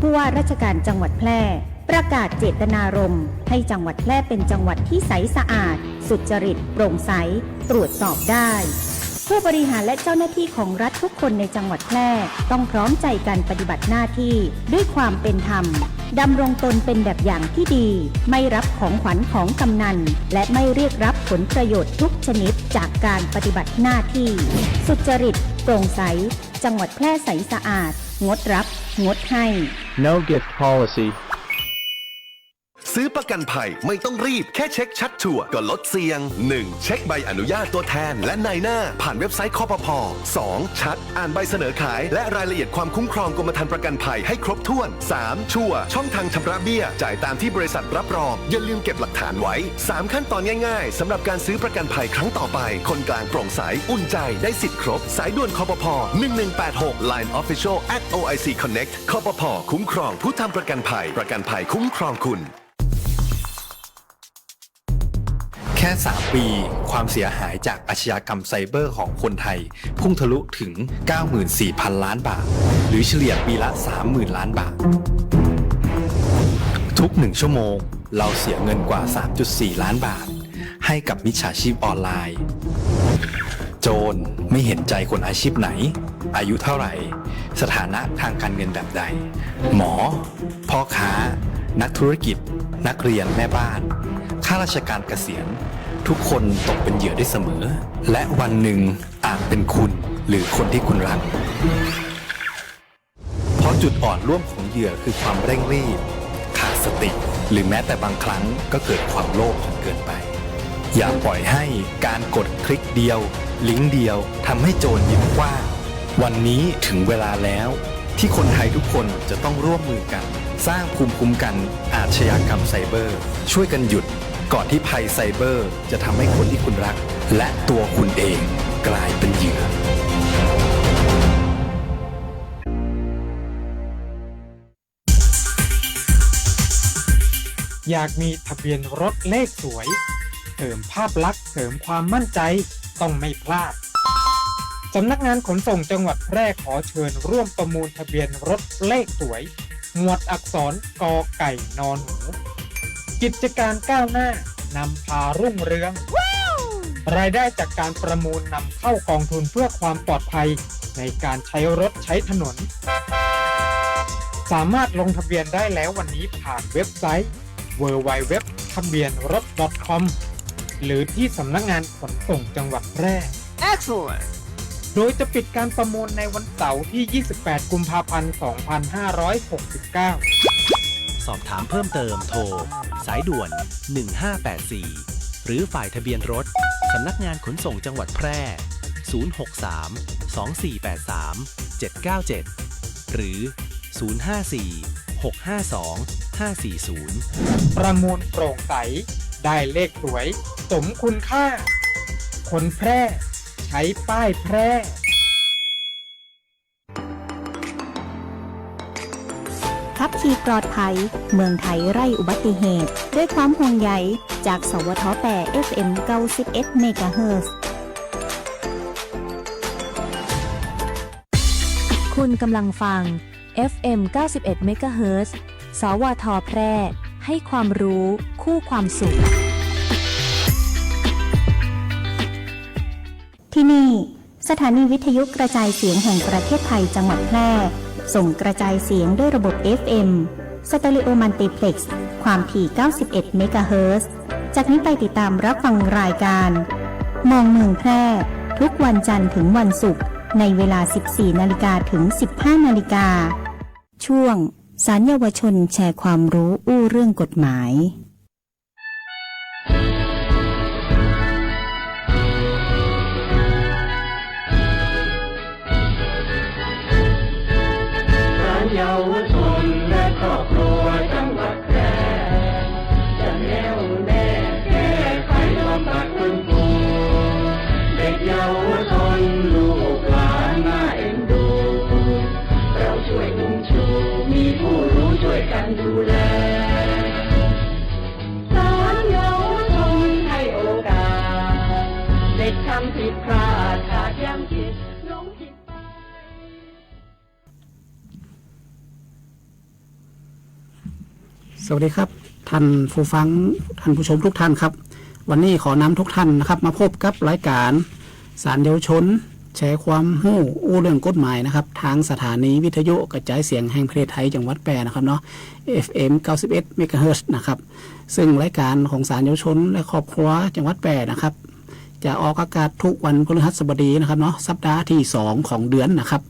ผู้ว่าราชการจังหวัดแพร่ประกาศเจตนารมณ์ให้จังหวัดแพร่เป็นจังหวัดที่ใสสะอาดสุจริตโปร่งใสตรวจสอบได้ผู้บริหารและเจ้าหน้าที่ของรัฐทุกคนในจังหวัดแพร่ต้องพร้อมใจกันปฏิบัติหน้าที่ด้วยความเป็นธรรมดำรงตนเป็นแบบอย่างที่ดีไม่รับของขวัญของกำนันและไม่เรียกรับผลประโยชน์ทุกชนิดจากการปฏิบัติหน้าที่สุจริตโปร่งใสจังหวัดแพร่ใสสะอาดงดรับงดให้ No gift policyซื้อประกันภัยไม่ต้องรีบแค่เช็คชัดชัวร์ก็ลดเสี่ยง 1. เช็คใบอนุญาตตัวแทนและนายหน้าผ่านเว็บไซต์คปภ. 2. ชัดอ่านใบเสนอขายและรายละเอียดความคุ้มครองกรมธรรม์ประกันภัยให้ครบถ้วน 3. ชัวร์ช่องทางชำระเบี้ยจ่ายตามที่บริษัทรับรองอย่าลืมเก็บหลักฐานไว้ 3 ขั้นตอนง่ายๆสำหรับการซื้อประกันภัยครั้งต่อไปคนกลางโปร่งใสอุ่นใจได้สิทธิ์ครบสายด่วนคปภ. 1186 Line Official @OIC Connect คปภ.คุ้มครองผู้ทำประกันภัยคุ้มครองคุณแค่ 3 ปีความเสียหายจากอาชญากรรมไซเบอร์ของคนไทยพุ่งทะลุถึง 94,000 ล้านบาทหรือเฉลี่ยปีละ 30,000 ล้านบาททุก1ชั่วโมงเราเสียเงินกว่า 3.4 ล้านบาทให้กับมิจฉาชีพออนไลน์โจรไม่เห็นใจคนอาชีพไหนอายุเท่าไหร่สถานะทางการเงินแบบใดหมอพ่อค้านักธุรกิจนักเรียนแม่บ้านข้าราชการเกษียณทุกคนตกเป็นเหยื่อได้เสมอและวันหนึ่งอาจเป็นคุณหรือคนที่คุณรักเพราะจุดอ่อนร่วมของเหยื่อคือความเร่งรีบขาดสติหรือแม้แต่บางครั้งก็เกิดความโลภจนเกินไปอย่าปล่อยให้การกดคลิกเดียวลิงก์เดียวทำให้โจรยิ้มกว้างวันนี้ถึงเวลาแล้วที่คนไทยทุกคนจะต้องร่วมมือกันสร้างภูมิคุ้มกันอาชญากรรมไซเบอร์ช่วยกันหยุดก่อนที่ภัยไซเบอร์จะทำให้คนที่คุณรักและตัวคุณเองกลายเป็นเหยื่ออยากมีทะเบียนรถเลขสวยเสริมภาพลักษณ์เสริมความมั่นใจต้องไม่พลาดสำนักงานขนส่งจังหวัดแพร่ขอเชิญร่วมประมูลทะเบียนรถเลขสวยหมวดอักษรกอไก่นอนหนูกิจการก้าวหน้านำพารุ่งเรือง รายได้จากการประมูลนำเข้ากองทุนเพื่อความปลอดภัยในการใช้รถใช้ถนนสามารถลงทะเบียนได้แล้ววันนี้ผ่านเว็บไซต์ www.ทะเบียนรถ .com หรือที่สำนักงานขนส่งจังหวัดแพร่ Excellent โดยจะปิดการประมูลในวันเสาร์ที่ 28 กุมภาพันธ์ 2569 สอบถามเพิ่มเติมโทรสายด่วน 1584 หรือฝ่ายทะเบียนรถสำนักงานขนส่งจังหวัดแพร่ 063 2483 797 หรือ 054 652 540 ประมูลโปร่งใสได้เลขสวยสมคุณค่าคนแพร่ใช้ป้ายแพร่ขับขี่ปลอดภัยเมืองไทยไร้อุบัติเหตุด้วยความห่วงใยจากสวท8 FM 91 เมกะเฮิรตซ์คุณกำลังฟัง FM 91 เมกะเฮิรตซ์สวทแพร่ให้ความรู้คู่ความสุขที่นี่สถานีวิทยุกระจายเสียงแห่งประเทศไทยจังหวัดแพร่ส่งกระจายเสียงด้วยระบบ FM สเตอริโอมัลติเพล็กซ์ความถี่ 91 เมกะเฮิรตซ์ จากนี้ไปติดตามรับฟังรายการมองเมืองแพร่ทุกวันจันทร์ถึงวันศุกร์ในเวลา 14 นาฬิกาถึง 15 นาฬิกาช่วงศาลเยาวชนแชร์ความรู้อู้เรื่องกฎหมายเยาวชนและครอบครัวจังหวัดแพร่จะแน่วแน่แก้ไขบำบัดฟื้นฟูเด็กเยาวชนลูกหลานน่าเอ็นดูเราช่วยอุ้มชูมีผู้รู้ช่วยกันดูแลสอนเยาวชนให้โอกาสเด็กทำผิดพลาดขาดยังคิด สวัสดีครับท่านผู้ฟังท่านผู้ชมทุกท่านครับวันนี้ขอนำทุกท่านนะครับมาพบกับรายการสารเยาวชนแชร์ความรู้เรื่องกฎหมายนะครับทางสถานีวิทยุกระจายเสียงแห่งประเทศไทยจังหวัดแปรนะครับเนาะ FM 91 เมกะเฮิรตซ์นะครับซึ่งรายการของสารเยาวชนและครอบครัวจังหวัดแปรนะครับจะออกอากาศทุกวันพฤหัสบดีนะครับเนาะสัปดาห์ที่2ของเดือนนะครับ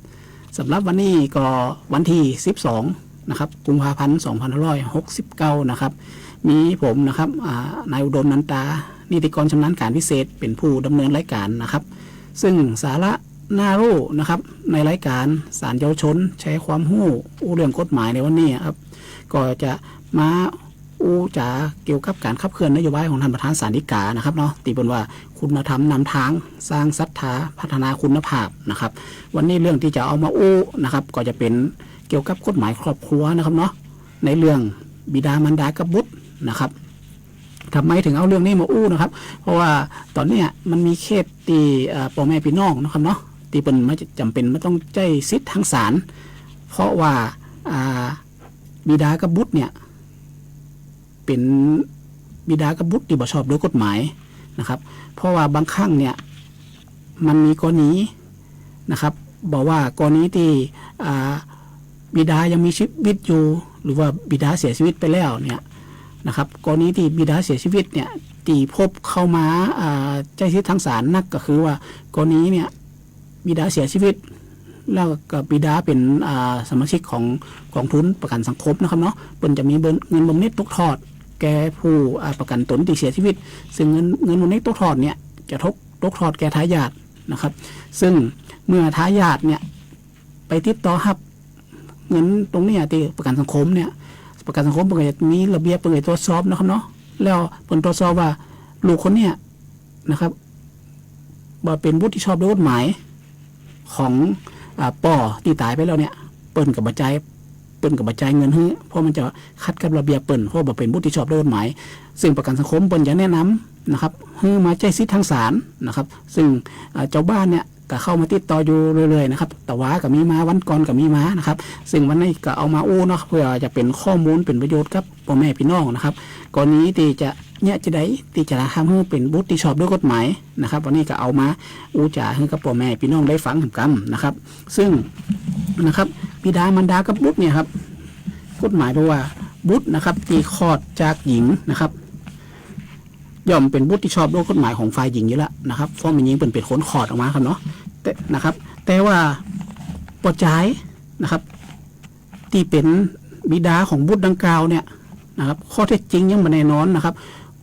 สำหรับวันนี้ก็วันที่12นะครับกุมภาพันธ์2569นะครับมีผมนะครับนายอุดมนันตานิติกรชำนาญการพิเศษเป็นผู้ดำเนินรายการนะครับซึ่งสาระน่ารู้นะครับในรายการสารเยาวชนแชร์ความรู้เรื่องกฎหมายในวันนี้ครับก็จะมาจะเกี่ยวกับการขับเคลื่อนนโยบายของท่านประธานศาลฎีกานะครับเนาะตีบนว่าคุณธรรมนำทางสร้างศรัทธาพัฒนาคุณภาพนะครับวันนี้เรื่องที่จะเอามานะครับก็จะเป็นเกี่ยวกับกฎหมายครอบครัวนะครับเนาะในเรื่องบิดามารดากับบุตรนะครับทำไมถึงเอาเรื่องนี้มานะครับเพราะว่าตอนนี้มันมีเคสที่พ่อแม่พี่น้องนะครับเนาะที่เป็นไม่จำเป็นไม่ต้องใจสิทธิ์ทางศาลเพราะว่าบิดากับบุตรเนี่ยเป็นบิดากับบุตรที่บ่ชอบด้วยกฎหมายนะครับเพราะว่าบางครั้งเนี่ยมันมีกรณีนะครับบอกว่ากรณีที่บิดายังมีชีวิตอยู่หรือว่าบิดาเสียชีวิตไปแล้วเนี่ยนะครับกรณีที่บิดาเสียชีวิตเนี่ยที่พบเข้ามาใจสิทธิ์ทางศาลนักก็คือว่ากรณีเนี่ยบิดาเสียชีวิตแล้วก็บิดาเป็นสมาชิกของกองทุนประกันสังคมนะครับเนาะเพิ่นจะมีเงินบำเหน็จตกทอดแก่ผู้ประกันตนที่เสียชีวิตซึ่งเงินบำเหน็จตกทอดเนี่ยจะตกทอดแก่ทายาทนะครับซึ่งเมื่อทายาทเนี่ยไปติดต่อรับเงินตรงนี้ที่ประกันสังคมเนี่ยประกันสังคมเพิ่นจะมีระเบียบเพิ่นจะตรวจสอบนะครับเนาะแล้วเพิ่นตรวจสอบว่าลูกคนเนี้ยนะครับบ่เป็นบุตรที่ชอบด้วยกฎหมายของป่อที่ตายไปแล้วเนี่ยเปิ้นกับบัจจัยเงินให้เพราะมันจะขัดกับระเบียบเปิ้นเพราะบ่เป็นบุตรที่ชอบด้วยกฎหมายซึ่งประกันสังคมเปิ้นจะแนะนำนะครับให้มาใจสิทธิ์ทางศาลนะครับซึ่งเจ้าบ้านเนี่ยก็เข้ามาติดต่ออยู่เรื่อยๆนะครับแต่ว่าก็มีมาวันก่อนก็มีมานะครับซึ่งวันนี้ก็เอามาเนาะเพื่อจะเป็นข้อมูลเป็นประโยชน์กับพ่อแม่พี่น้องนะครับกรณีที่จะเนี่ยจะได้ที่จะทำให้เป็นบุตรที่ชอบด้วยกฎหมายนะครับวันนี้ก็เอามาจ่าให้กับพ่อแม่พี่น้องได้ฟังกันนะครับซึ่งนะครับบิดามารดากับบุตรเนี่ยครับกฎหมายบอกว่าบุตรนะครับที่คลอดจากหญิงนะครับย่อมเป็นบุตรที่ชอบด้วยกฎหมายของฝ่ายหญิงอยู่แล้วนะครับเพราะมันยิงเป็นคนคลอดออกมาครับเนาะแต่นะครับแต่ว่าปัจจัยนะครับที่เป็นบิดาของบุตรดังกล่าวเนี่ยนะครับข้อเท็จจริงยังไม่แน่นอนนะครับ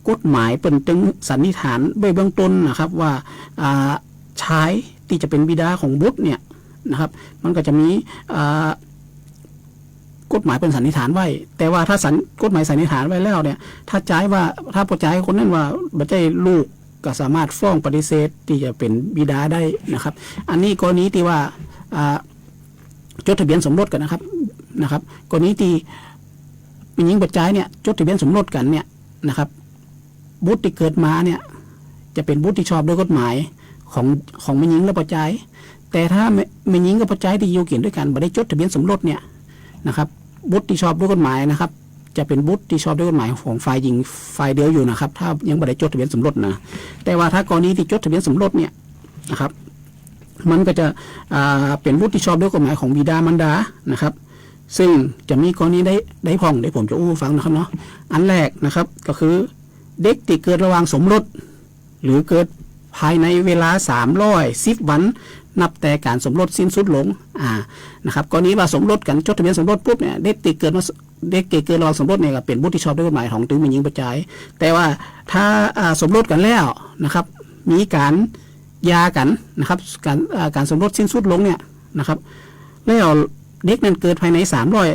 กฎหมายเป็นจึงสันนิษฐานเบื้องต้นนะครับว่าชายที่จะเป็นบิดาของบุตรเนี่ยนะครับมันก็จะมีกฎหมายเป็นสันนิษฐานไว้แต่ว่าถ้ากฎหมายสันนิษฐานไว้แล้วเนี่ยถ้าปัจจัยคนนั้นว่าบัจจัยลูกก็สามารถฟ้องปฏิเสธที่จะเป็นบิดาได้นะครับอันนี้กรณีที่ว่าจดทะเบียนสมรสกันนะครับกรณีที่เป็นหญิงปัจจัยเนี่ยจดทะเบียนสมรสกันเนี่ยนะครับบุตรที่เกิดมาเนี่ยจะเป็นบุตรที่ชอบด้วยกฎหมายของแม่หญิงและปัจจัยแต่ถ้าแม่หญิงกับปัจจัยที่อยู่เกี่ยวด้วยกันไม่ได้จดทะเบียนสมรสเนี่ยนะครับบุตรที่ชอบด้วยกฎหมายนะครับจะเป็นบุตรที่ชอบด้วยกฎหมายของฝ่ายหญิงฝ่ายเดียวอยู่นะครับถ้ายังไม่ได้จดทะเบียนสมรสนะแต่ว่าถ้ากรณีที่จดทะเบียนสมรสเนี่ยนะครับมันก็จะเป็นบุตรที่ชอบด้วยกฎหมายของบิดามารดานะครับซึ่งจะมีกรณีได้พ้องได้ผมจะฟังนะครับเนาะอันแรกนะครับก็คือเด็กที่เกิดระหว่างสมรสหรือเกิดภายในเวลา310 วันนับแต่การสมรสสิ้นสุดลงนะครับกรณีว่าสมรสกันจดทะเบียนสมรสปุ๊บเนี่ยเด็กที่เกิดระหว่างสมรสเนี่ยก็เป็นบุตรที่ชอบด้วยกฎหมายของตึงเป็นหญิงปัจจัยแต่ว่าถ้าสมรสกันแล้วนะครับมีการหย่ากันนะครับการสมรสสิ้นสุดลงเนี่ยนะครับแล้วเด็กนั้นเกิดภายใน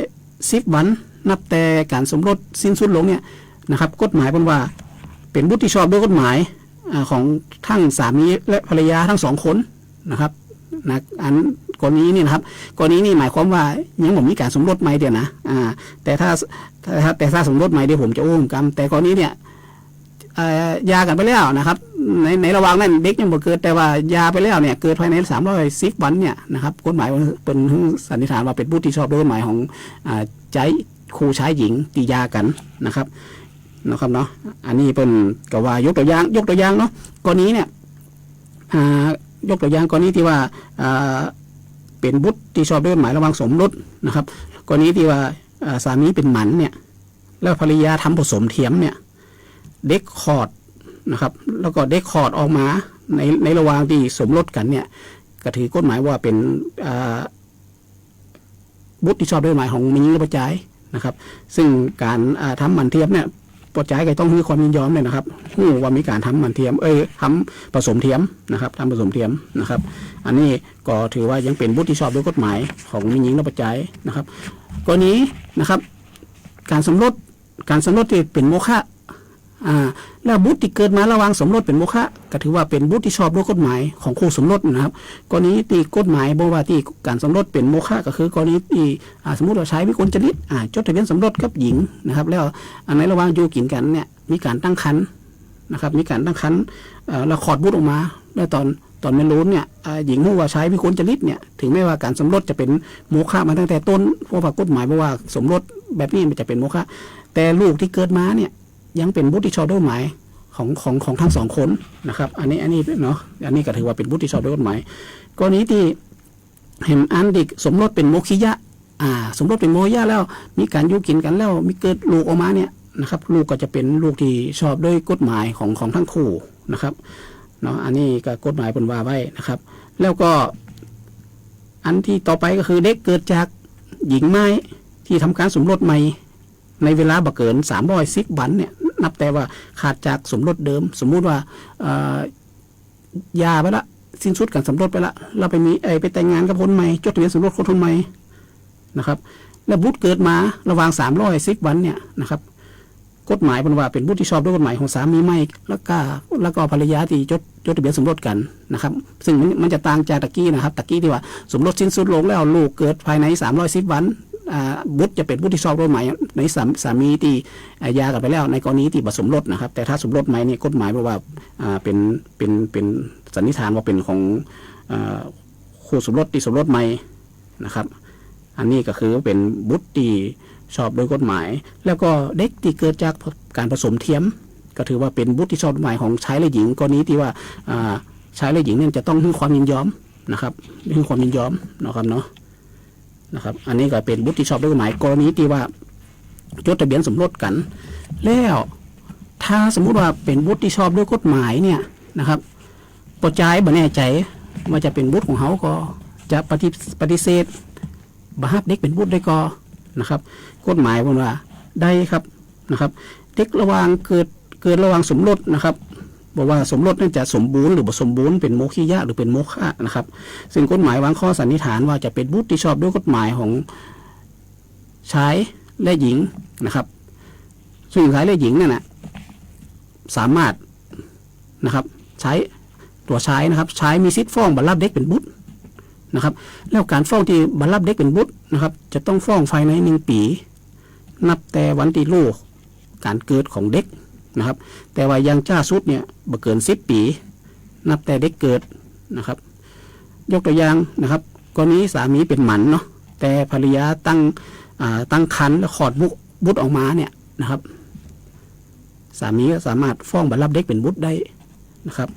310 วันนับแต่การสมรสสิ้นสุดลงเนี่ยนะครับกฎหมายเป็นว่าเป็นบุตรที่ชอบด้วยกฎหมายของทั้งสามีและภรรยาทั้ง2 คนนะครับอันกรณีนี่นะครับกรณีนี่หมายความว่ายังผมมีการสมรสใหม่เดียวนะแต่ถ้าสมรสใหม่เดี๋ยวผมจะกันแต่กรณีเนี่ยยากันไปแล้วนะครับในระหว่างนั้นเด็กยังบ่เกิดแต่ว่ายาไปแล้วเนี่ยเกิดภายใน310 วันเนี่ยนะครับกฎหมายเป็นสันนิษฐานว่าเป็นบุตรที่ชอบด้วยกฎหมายของใจ คู่ชายหญิงตียากันนะครับเนาะอันนี้เป็นก็ว่ายกตัวอย่างเนาะกรณีเนี่ยยกตัวอย่างกรณีที่ว่าเป็นบุตรที่ชอบด้วยกฎหมายระหว่างสมรสนะครับกรณีที่ว่าสามีเป็นหมันเนี่ยแล้วภรรยาทำผสมเทียมเนี่ยเด็กคลอดนะครับแล้วก็เด็กคลอดออกมาในระหว่างที่สมรสกันเนี่ยก็ถือกฎหมายว่าเป็นบุตรที่ชอบด้วยกฎหมายของมีหญิงและผู้ชายนะครับซึ่งการทำหมันเทียมเนี่ยผู้ชายก็ต้องมีความยินยอมเลยนะครับว่ามีการทำหมันเทียมทำผสมเทียมนะครับทำผสมเทียมนะครับอันนี้ก็ถือว่ายังเป็นบุตรที่ชอบด้วยกฎหมายของมีหญิงและผู้ชายนะครับกรณีนะครับการสมรสที่เป็นโมฆะแล้วบุตรที่เกิดมาระหว่างสมรสเป็นโมฆะก็ถือว่าเป็นบุตรที่ชอบด้วยกฎหมายของคู่สมรสนะครับกรณีที่กฎหมายบอกว่าที่การสมรสเป็นโมฆะก็คือกรณีที่สมมติเราใช้วิกลจริตจดทะเบียนสมรสกับหญิงนะครับแล้วในระหว่างอยู่กินกันเนี่ยมีการตั้งครรภ์นะครับมีการตั้งครรภ์แล้วคลอดบุตรออกมาแล้วตอนไม่รู้เนี่ยหญิงรู้ว่าใช้วิกลจริตเนี่ยถึงแม้ว่าการสมรสจะเป็นโมฆะมาตั้งแต่ต้นเพราะว่ากฎหมายบอกว่าสมรสแบบนี้มันจะเป็นโมฆะแต่ลูกที่เกิดมาเนี่ยยังเป็นบุตรที่ชอบด้วยกฎหมายของทั้งสองคนนะครับอันนี้เนาะอันนี้ก็ถือว่าเป็นบุตรที่ชอบด้วยกฎหมายกรณีที่เห็นอันเด็กสมรสเป็นโมฆิยะสมรสเป็นโมฆิยะแล้วมีการอยู่กินกันแล้วมีเกิดลูกออกมาเนี่ยนะครับลูกก็จะเป็นลูกที่ชอบด้วยกฎหมายของทั้งคู่นะครับเนาะอันนี้ก็กฎหมายเป็นว่าไว้นะครับแล้วก็อันที่ต่อไปก็คือเด็กเกิดจากหญิงไม้ที่ทำการสมรสใหม่ในเวลาบ่เกิน310 วันเนี่ยนับแต่ว่าขาดจากสมรสเดิมสมมุติว่ายาไปละสิ้นสุดการสมรสไปละเราไปมีไปแต่งงานกับคนใหม่จดทะเบียนสมรสคนใหม่นะครับแล้วบุตรเกิดมาระหว่าง310 วันเนี่ยนะครับกฎหมายเป็นว่าเป็นบุตรที่ชอบด้วยกฎหมายของสามีใหม่แล้วก็ภรรยาที่จดทะเบียนสมรสกันนะครับซึ่งมันจะต่างจากตะกี้นะครับตะกี้ที่ว่าสมรสสิ้นสุดลงแล้วลูกเกิดภายใน310 วันบุตรจะเป็นบุตรที่ชอบด้วยหมายในสามีที่ยากันไปแล้วในกรณีที่ผสมรสนะครับแต่ถ้าสมรสใหม่นี่กฎหมายบอกว่าเป็นสันนิษฐานว่าเป็นของคู่สมรสที่สมรสใหม่นะครับอันนี้ก็คือเป็นบุตรที่ชอบโดยกฎหมายแล้วก็เด็กที่เกิดจากการผสมเทียมก็ถือว่าเป็นบุตรที่ชอบด้วยกฎหมายของชายและหญิงกรณีที่ว่าชายและหญิงเนี่ยจะต้องให้ความยินยอมนะครับให้ความยินยอมนะครับอันนี้ก็เป็นบุตรที่ชอบด้วยกฎหมายกรณีที่ว่าจดทะเบียนสมรสกันแล้วถ้าสมมุติว่าเป็นบุตรที่ชอบด้วยกฎหมายเนี่ยนะครับปจายบ่แน่ใจว่าจะเป็นบุตรของเขาก็จะปฏิเสธบ่ฮับเด็กเป็นบุตรได้ก็นะครับกฎหมายบอกว่าได้ครับนะครับเด็กระหว่างเกิดระหว่างสมรสนะครับบอกว่าสมรสนั้นจะสมบูรณ์หรือบ่สมบูรณ์เป็นโมฆิยะหรือเป็นโมฆะนะครับซึ่งกฎหมายวางข้อสันนิษฐานว่าจะเป็นบุตรที่ชอบด้วยกฎหมายของชายและหญิงนะครับซึ่งชายและหญิงนั่นนะสามารถนะครับใช้ตัวชายนะครับชายมีสิทธิ์ฟ้องบัลลังก์เด็กเป็นบุตรนะครับแล้วการฟ้องที่บัลลังก์เด็กเป็นบุตรนะครับจะต้องฟ้องภายใน1 ปีนับแต่วันที่ลูกการเกิดของเด็กนะครับแต่ว่ายังจ้าสุดเนี่ยบ่เกิน10 ปีนับแต่เด็กเกิดนะครับยกตัวอย่างนะครับกรณีสามีเป็นหมันเนาะแต่ภรรยาตั้งครรภ์แล้วคลอดบุตรออกมาเนี่ยนะครับสามีก็สามารถฟ้องบัลลังก์เด็กเป็นบุตรได้นะครับ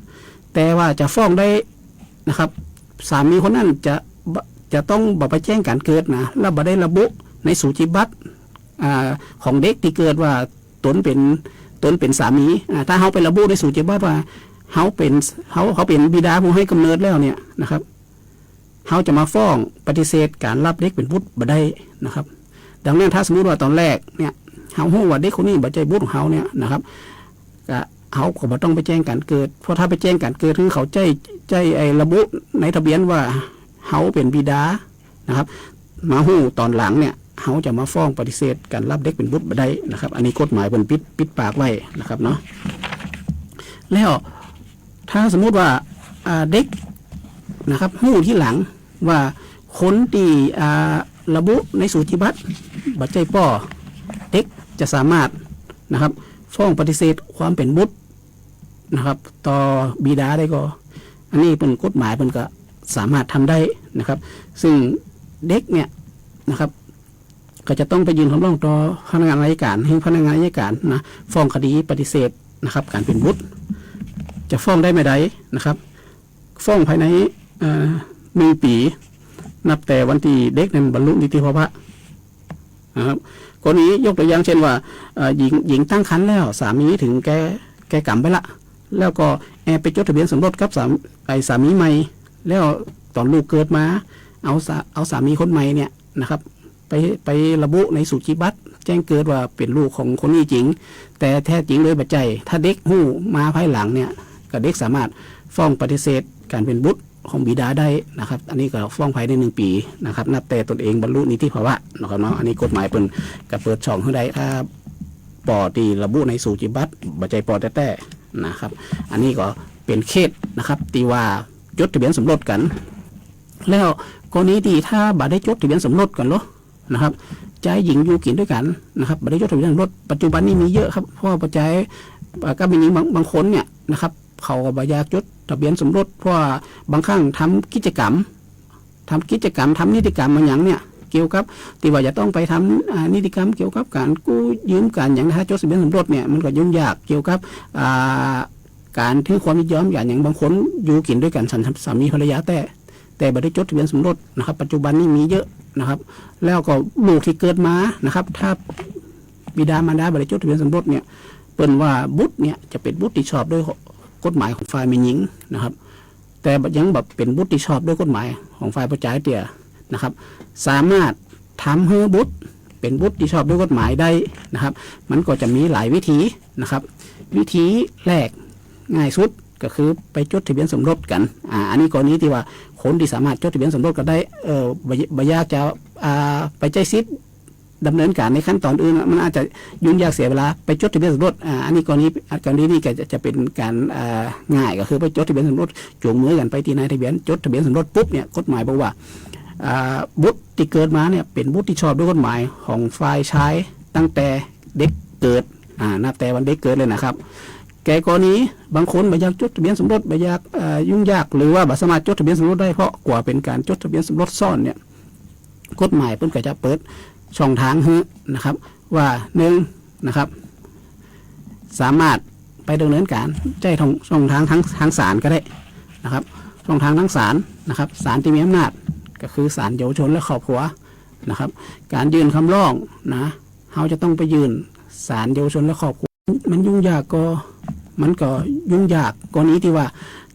แต่ว่าจะฟ้องได้นะครับสามีคนนั้นจะต้องบ่ไปแจ้งการเกิดนะแล้วบ่ได้ระบุในสูจิบัตรของเด็กที่เกิดว่าตนเป็นสามีถ้าเขาไประบุในสูจิบัตรว่าเขาเป็นบิดาผู้ให้กำเนิดแล้วเนี่ยนะครับเขาจะมาฟ้องปฏิเสธการรับเด็กเป็นบุตรบ่ได้นะครับดังนั้นถ้าสมมติว่าตอนแรกเนี่ยเขารู้ว่าเด็กคนนี้บ่ใช่บุตรของเขาเนี่ยนะครับเขาก็บ่ต้องไปแจ้งการเกิดเพราะถ้าไปแจ้งการเกิดคือเขาใจระบุในทะเบียนว่าเขาเป็นบิดานะครับมาหู้ตอนหลังเนี่ยเขาจะมาฟ้องปฏิเสธการรับเด็กเป็นบุตรบ่ได้นะครับอันนี้กฎหมายเป็นปิดปากไว้นะครับเนาะแล้วถ้าสมมุติว่าเด็กนะครับหู้ที่หลังว่าคนที่ระบุในสูจิบัตรบัตรใจป่อเด็กจะสามารถนะครับฟ้องปฏิเสธความเป็นบุตรนะครับต่อบิดาได้ก็อันนี้เป็นกฎหมายเป็นก็สามารถทำได้นะครับซึ่งเด็กเนี่ยนะครับ ก็จะต้องไปยื่นคำร้องต่อพนักงานอัยการให้พนักงานอัยการนะฟ้องคดีปฏิเสธนะครับการเป็นบุตรจะฟ้องได้ไม่ได้นะครับฟ้องภายใน1 ปีนับแต่วันที่เด็กนั้นบรรลุนิติภาวะนะครับกรณียกตัวอย่างเช่นว่าหญิงตั้งครรภ์แล้วสามีถึงแกกรรมไปละแล้วก็แอบไปจดทะเบียนสมรสกับสามีใหม่แล้วตอนลูกเกิดมาเอาสามีคนใหม่เนี่ยนะครับไประบุในสูจิบัตรแจ้งเกิดว่าเป็นลูกของคนนี้จริงแต่แท้จริงโดยปัจจัยถ้าเด็กหู้มาภายหลังเนี่ยก็เด็กสามารถฟ้องปฏิเสธการเป็นบุตรของบิดาได้นะครับอันนี้ก็ฟ้องภายใน1 ปีนะครับนับแต่ตนเองบรรลุนิติภาวะนะครับเนาะอันนี้กฎหมายเป็นกับเปิดช่องให้ได้ถ้าปอที่ระบุในสูจิบัตรปัจจัยปอแต่นะครับอันนี้ก็เป็นเคสนะครับตีว่าจดทะเบียนสมรสกันแล้วกรณีที่ถ้าบัตรได้จดทะเบียนสมรสกันเหรอนะครับชายหญิงอยู่กินด้วยกันนะครับบัตรได้จดทะเบียนสมรสปัจจุบันนี้มีเยอะครับเพราะว่าปัจจัยก็มีหญิงบางคนเนี่ยนะครับเขาก็บอยากจดทะเบียนสมรสเพราะว่าบางครั้งทำกิจกรรมทำนิติกรรมบางอย่างเนี่ยเกี่ยวกับที่ว่าจะต้องไปทำนิติกรรมเกี่ยวกับการกู้ยืมกันอย่างถ้าจดทะเบียนสมรสเนี่ยมันก็ยุ่งยากเกี่ยวกับการถือความยินยอมอย่างบางคนอยู่กินด้วยกันสามีภรรยาแต่บัตรได้จดทะเบียนสมรสนะครับปัจจุบันนี้มีเยอะนะครับแล้วก็ลูกที่เกิดมานะครับถ้าบิดามารดาบัตรได้จดทะเบียนสมรสเนี่ยเปิ้นว่าบุตรเนี่ยจะเป็นบุตรที่ชอบด้วยกฎหมายของฝ่ายแม่หญิงนะครับแต่ยังแบบเป็นบุตรที่ชอบด้วยกฎหมายของฝ่ายประชาธิปไตยนะครับสามารถทำให้บุตรเป็นบุตรที่ชอบด้วยกฎหมายได้นะครับมันก็จะมีหลายวิธีนะครับวิธีแรกง่ายสุดก็คือไปจดทะเบียนสมรสกันอันนี้กรณีที่ว่าคนที่สามารถจดทะเบียนสมรสกันได้บยากจะไปใจซิดดำเนินการในขั้นตอนอื่นมันอาจจะยุ่งยากเสียเวลาไปจดทะเบียนสมรสอันนี้กรณีนี้ก็จะเป็นการง่ายก็คือไปจดทะเบียนสมรสจูงมือกันไปที่นายทะเบียนจดทะเบียนสมรสปุ๊บเนี่ยกฎหมายบอกว่าบุตรที่เกิดมาเนี่ยเป็นบุตรที่ชอบด้วยกฎหมายของฝ่ายชายตั้งแต่เด็กเกิดนับแต่วันเด็กเกิดเลยนะครับแก่กรณีบางคนไม่อยากจดทะเบียนสมรสไม่อยากยุ่งยากหรือว่าไม่สามารถจดทะเบียนสมรสได้เพราะกว่าเป็นการจดทะเบียนสมรสซ่อนเนี่ยกฎหมายเพิ่นก็จะเปิดช่องทางให้นะครับว่า1นะครับสามารถไปดำเนินการใจช่องทางทางศาลก็ได้นะครับช่องทางทางศาลนะครับศาลที่มีอำนาจก็คือศาลเยาวชนและครอบครัวนะครับการยื่นคำร้องนะเขาจะต้องไปยื่นศาลเยาวชนและครอบครัวมันยุ่งยากมันก็ยุ่งยากกรณีที่ว่า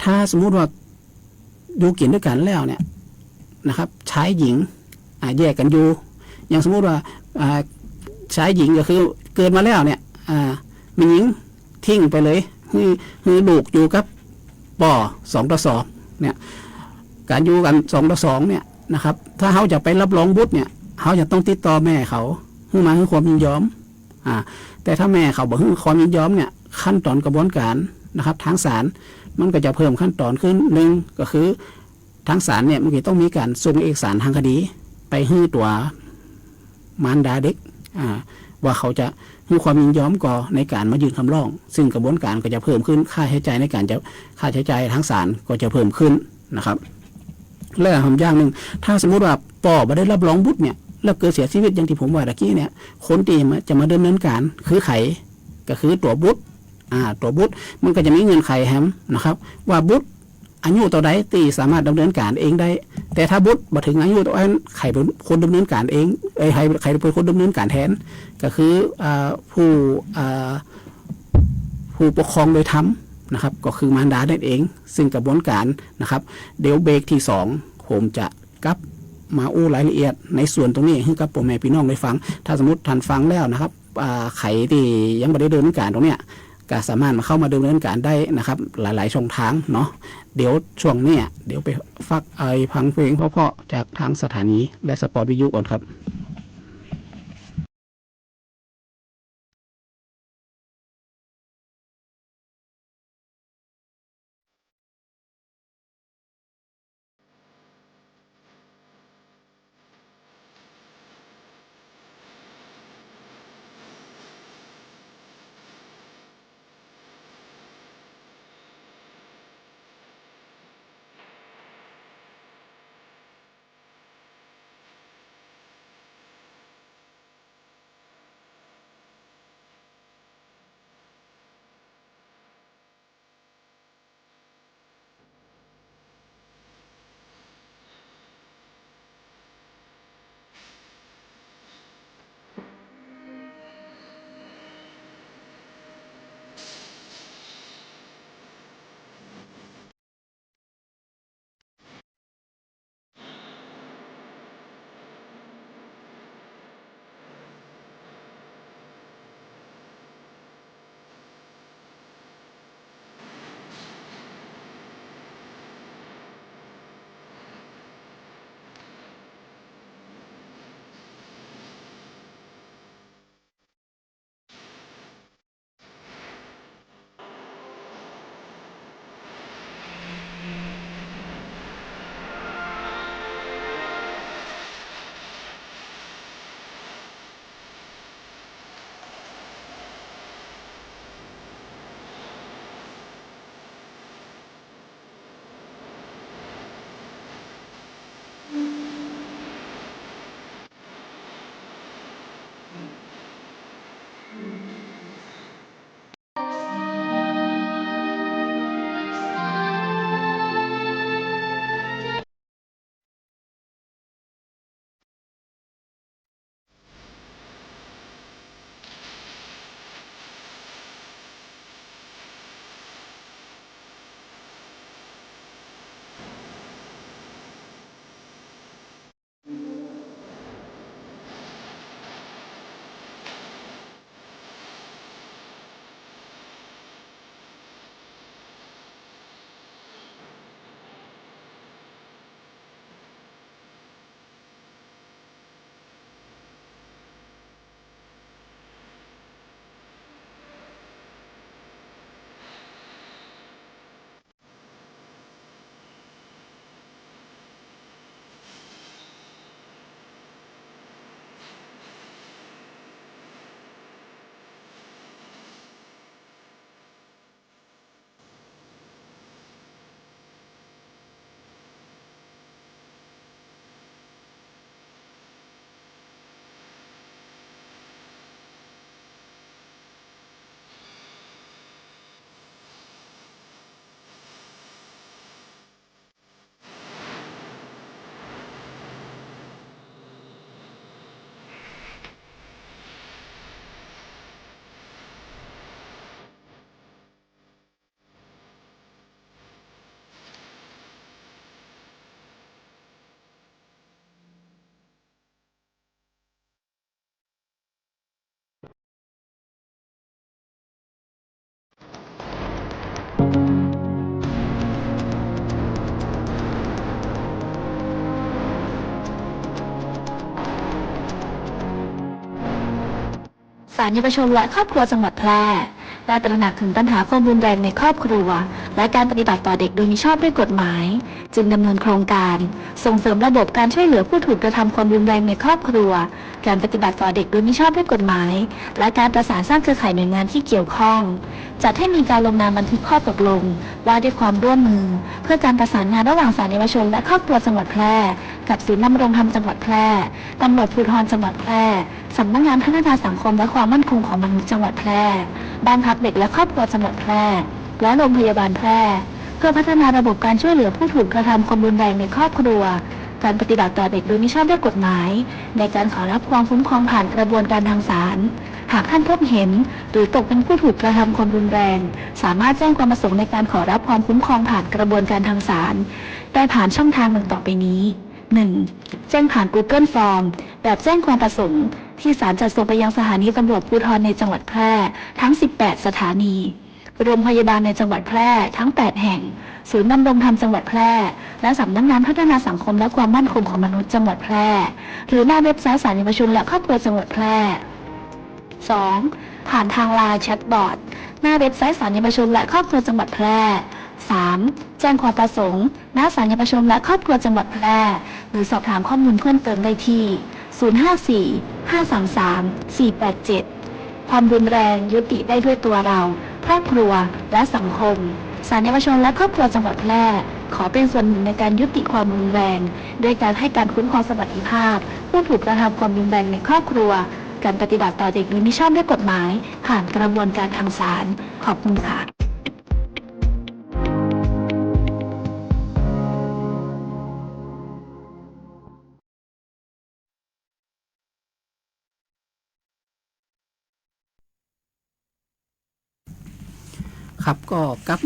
ถ้าสมมุติว่าอยู่กินด้วยกันแล้วเนี่ยนะครับชายหญิงแยกกันอยู่อย่างสมมุติว่าชายหญิงก็คือเกิดมาแล้วเนี่ยมีหญิงทิ้งไปเลยคือลูกอยู่กับป่อ2:2เนี่ยการอยู่กัน2:2เนี่ยนะครับถ้าเขาจะไปรับรองบุตรเนี่ยเขาจะต้องติดต่อแม่เขาให้มาให้ความยินยอมแต่ถ้าแม่เขาบอกให้ความยินยอมเนี่ยขั้นตอนกระบวนการนะครับทางศาลมันก็จะเพิ่มขั้นตอนขึ้น1ก็คือทางศาลเนี่ยมันก็ต้องมีการส่งเอกสารทางคดีไปให้ตัวมารดาเด็กว่าเขาจะให้ความยินยอมก่อในการมายื่นคำร้องซึ่งกระบวนการก็จะเพิ่มขึ้นค่าใช้จ่ายในการจะค่าใช้จ่ายทางศาลก็จะเพิ่มขึ้นนะครับและทำอย่างหนึ่งถ้าสมมุติว่าป่อไม่ได้รับรองบุตรเนี่ยแล้วเกิดเสียชีวิตอย่างที่ผมว่าตะกี้เนี่ยคนที่จะมาดำเนินการคือไขก็คือตัวบุตรตัวบุตรมันก็จะมีเงื่อนไขแฮมนะครับว่าบุตรอายุต่อใดตีสามารถดำเนินการเองได้แต่ถ้าบุตรมาถึงอายุตัวนั้นใครเป็นคนดำเนินการเองใครเป็นคนดำเนินการแทนก็คือผู้ปกครองโดยธรรมนะครับก็คือมารดานั่นเองซึ่งกระบวนการนะครับเดี๋ยวเบรกที่2ผมจะกลับมาอู้รายละเอียดในส่วนตรงนี้ให้กับพ่อแม่พี่น้องได้ฟังถ้าสมมติท่านฟังแล้วนะครับไขที่ยังไม่ได้ดำเนินการตรงเนี้ยก็สามารถมาเข้ามาดำเนินการได้นะครับหลายๆช่องทางเนาะเดี๋ยวช่วงนี้เดี๋ยวไปฟังเพลงเพราะๆจากทางสถานีและสปอร์ตวิทยุก่อนครับ ศาลเยาวชนและครอบครัวจังหวัดแพร่ได้ตระหนักถึงปัญหาความรุนแรงในครอบครัวและการปฏิบัติต่อเด็กโดยมิชอบด้วยกฎหมายจึงดำเนินโครงการส่งเสริมระบบการช่วยเหลือผู้ถูกกระทำความรุนแรงในครอบครัวการปฏิบัติต่อเด็กโดยมิชอบด้วยกฎหมายและการประสานสร้างเครือข่ายหน่วยงานที่เกี่ยวข้องจัดให้มีการลงนามบันทึกข้อตกลงว่าด้วยความร่วมมือเพื่อการประสานงานระหว่างศาลเยาวชนและครอบครัวจังหวัดแพร่กับศูนย์ดำรงธรรมจังหวัดแพร่ตำรวจภูธรจังหวัดแพร่สำนักงานพัฒนาสังคมและความมั่นคงของมนุษย์จังหวัดแพร่บ้านพักเด็กและครอบครัวจังหวัดแพร่และโรงพยาบาลแพร่เพื่อพัฒนาระบบการช่วยเหลือผู้ถูกกระทำความรุนแรงในครอบครัวการปฏิบัติต่อเด็กโดยมิชอบด้วยกฎหมายในการขอรับความคุ้มครองผ่านกระบวนการทางศาลหากท่านพบเห็นหรือตกเป็นผู้ถูกกระทำความรุนแรงสามารถแจ้งความประสงค์ในการขอรับความคุ้มครองผ่านกระบวนการทางศาลได้ผ่านช่องทางดังต่อไปนี้ 1. แจ้งผ่าน Google Form แบบแจ้งความประสงค์ที่ศาลจัดส่งไปยังสถานีตำรวจภูธรในจังหวัดแพร่ทั้ง 18 สถานีโรงพยาบาลในจังหวัดแพร่ทั้ง 8 แห่งศูนย์ดำรงธรรมจังหวัดแพร่และสำนักงานพัฒนาสังคมและความมั่นคงของมนุษย์จังหวัดแพร่หรือหน้าเว็บไซต์ศาลเยาวชนและครอบครัวจังหวัดแพร่ 2. ผ่านทางไลน์แชทบอทหน้าเว็บไซต์ศาลเยาวชนและครอบครัวจังหวัดแพร่ 3. แจ้งความประสงค์ณศาลเยาวชนและครอบครัวจังหวัดแพร่หรือสอบถามข้อมูลเพิ่มเติมได้ที่ 054-533-487 ความรุนแรงยุติได้ด้วยตัวเราครอบครัวและสังคมศาลเยาวชนและครอบครัวจังหวัดแพร่ขอเป็นส่วนหนึ่งในการยุติความรุนแรงด้วยการให้การคุ้มครองสวัสดิภาพผู้ถูกกระทำความรุนแรงในครอบครัวการปฏิบัติต่อเด็กโดยมิชอบด้วยกฎหมายผ่านกระบวนการทางศาลขอบคุณค่ะครับก็กลับ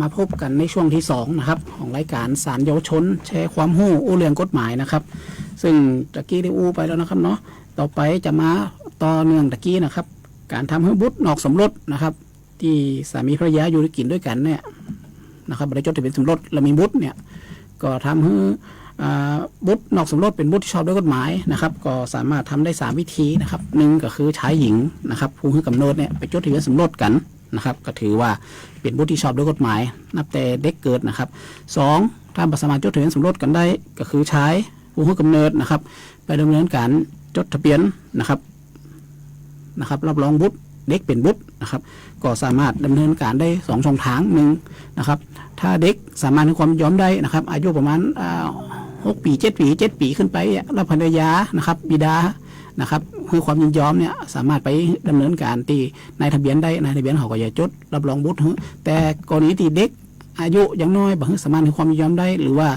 มาพบกันในช่วงที่2นะครับของรายการศาลเยาวชนแชร์ความรู้เรื่องกฎหมายนะครับซึ่งตะกี้ได้ไปแล้วนะครับเนาะต่อไปจะมาต่อเนื่องตะกี้นะครับการทำให้บุตรนอกสมรสนะครับที่สามีภรรยาอยู่กินด้วยกันเนี่ยนะครับบริจดทะเบียนสมรสและมีบุตรเนี่ยก็ทำให้บุตรนอกสมรสเป็นบุตรที่ชอบด้วยกฎหมายนะครับก็สามารถทำได้3วิธีนะครับ1ก็คือชายหญิงนะครับผู้ให้กำเนิดเนี่ยไปจดทะเบียนสมรสกันนะครับก็ถือว่าเป็นบุตรที่ชอบด้วยกฎหมายนับแต่เด็กเกิดนะครับ2ถ้าสามารถจดทะเบียนสมรสกันได้ก็คือชายผู้ให้กำเนิดนะครับไปดำเนินการจดทะเบียนนะครับรับรองบุตรเด็กเป็นบุตรนะครับก็สามารถดำเนินการได้2ช่องทางหนึ่งนะครับถ้าเด็กสามารถให้ความยอมได้นะครับอายุประมาณ6 ปี 7 ปีขึ้นไปแล้วภรรยานะครับบิดา นะครับคือความยินยอมเนี่ยสามารถไปดำเนินการตีนายทะเบียนได้นายทะเบียนเขาก็จะจดรับรองบุตรแต่กรณีที่เด็กอายุยังน้อยบ่สามารถให้ความยินยอมได้หรือว่า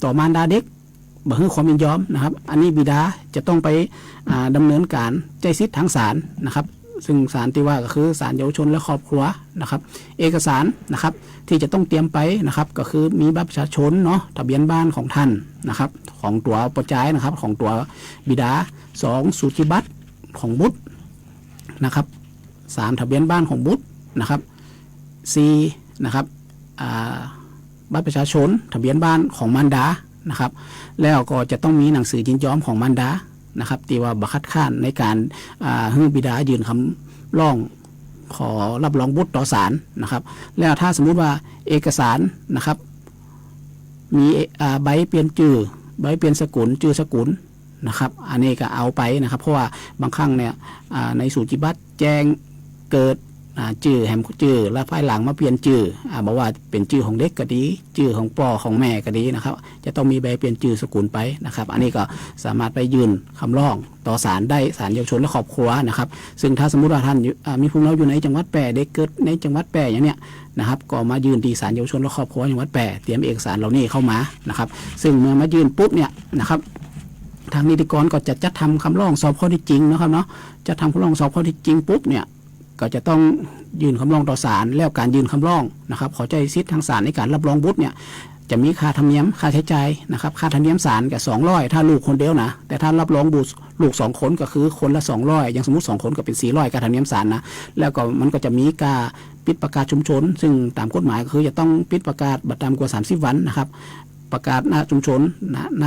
ต่อมารดาเด็กบ่ให้ความยินยอมนะครับอันนี้บิดาจะต้องไปดำเนินการใจสิทธิ์ทางศาลนะครับซึ่งศาลที่ว่าก็คือศาลเยาวชนและครอบครัวนะครับเอกสารนะครับที่จะต้องเตรียมไปนะครับก็คือมีบัตรประชาชนเนาะทะเบียนบ้านของท่านนะครับของตัวประจายนะครับของตัวบิดา2สูจิบัตรของบุตรนะครับ3ทะเบียนบ้านของบุตรนะครับ4นะครับบัตรประชาชนทะเบียนบ้านของมารดานะครับแล้วก็จะต้องมีหนังสือยินยอมของมารดานะครับที่ว่าบังคับค้านในการให้บิดายื่นคำร้องขอรับรองบุตรต่อศาลนะครับแล้วถ้าสมมุติว่าเอกสารนะครับมีใบเปลี่ยนชื่อใบเปลี่ยนสกุลชื่อสกุลนะครับอันนี้ก็เอาไปนะครับเพราะว่าบางครั้งเนี่ยในสูจิบัตรแจ้งเกิดชื่อแหมชื่อแล้วภายหลังมาเปลี่ยนชื่อบอกว่าเป็นชื่อของเด็กก็ดีชื่อของพ่อของแม่ก็ดีนะครับจะต้องมีใบเปลี่ยนชื่อสกุลไปนะครับอันนี้ก็สามารถไปยื่นคำร้องต่อศาลได้ศาลเยาวชนและครอบครัวนะครับซึ่งถ้าสมมุติว่าท่านมีภูมิลำเนาอยู่ในจังหวัดแพร่เด็กเกิดในจังหวัดแพร่อย่างเนี้ยนะครับก็มายื่นที่ศาลเยาวชนและครอบครัวจังหวัดแพร่เตรียมเอกสารเหล่านี้เข้ามานะครับซึ่งเมื่อมายื่นปุ๊บเนี่ยนะครับทางนิติกรก็จะจัดทำคำร้องสอบข้อเท็จจริงนะครับเนาะจะทำคำร้องสอบข้อเท็จจริงปุ๊บเนี่ยก็จะต้องยื่นคำร้องต่อศาลแล้วการยื่นคำร้องนะครับขอใจสิทธิ์ทางศาลในการรับรองบุตรเนี่ยจะมีค่าธรรมเนียมค่าใช้จ่ายนะครับค่าธรรมเนียมศาลกับ200ถ้าลูกคนเดียวนะแต่ถ้ารับรองบุตรลูก2คนก็คือคนละ200อย่างสมมุติ2คนก็เป็น400ค่าธรรมเนียมศาลนะแล้วก็มันก็จะมีการปิดประกาศชุมชนซึ่งตามกฎหมายก็คือจะต้องปิดประกาศบัตรตามกว่า30วันนะครับประกาศณชุมชนณ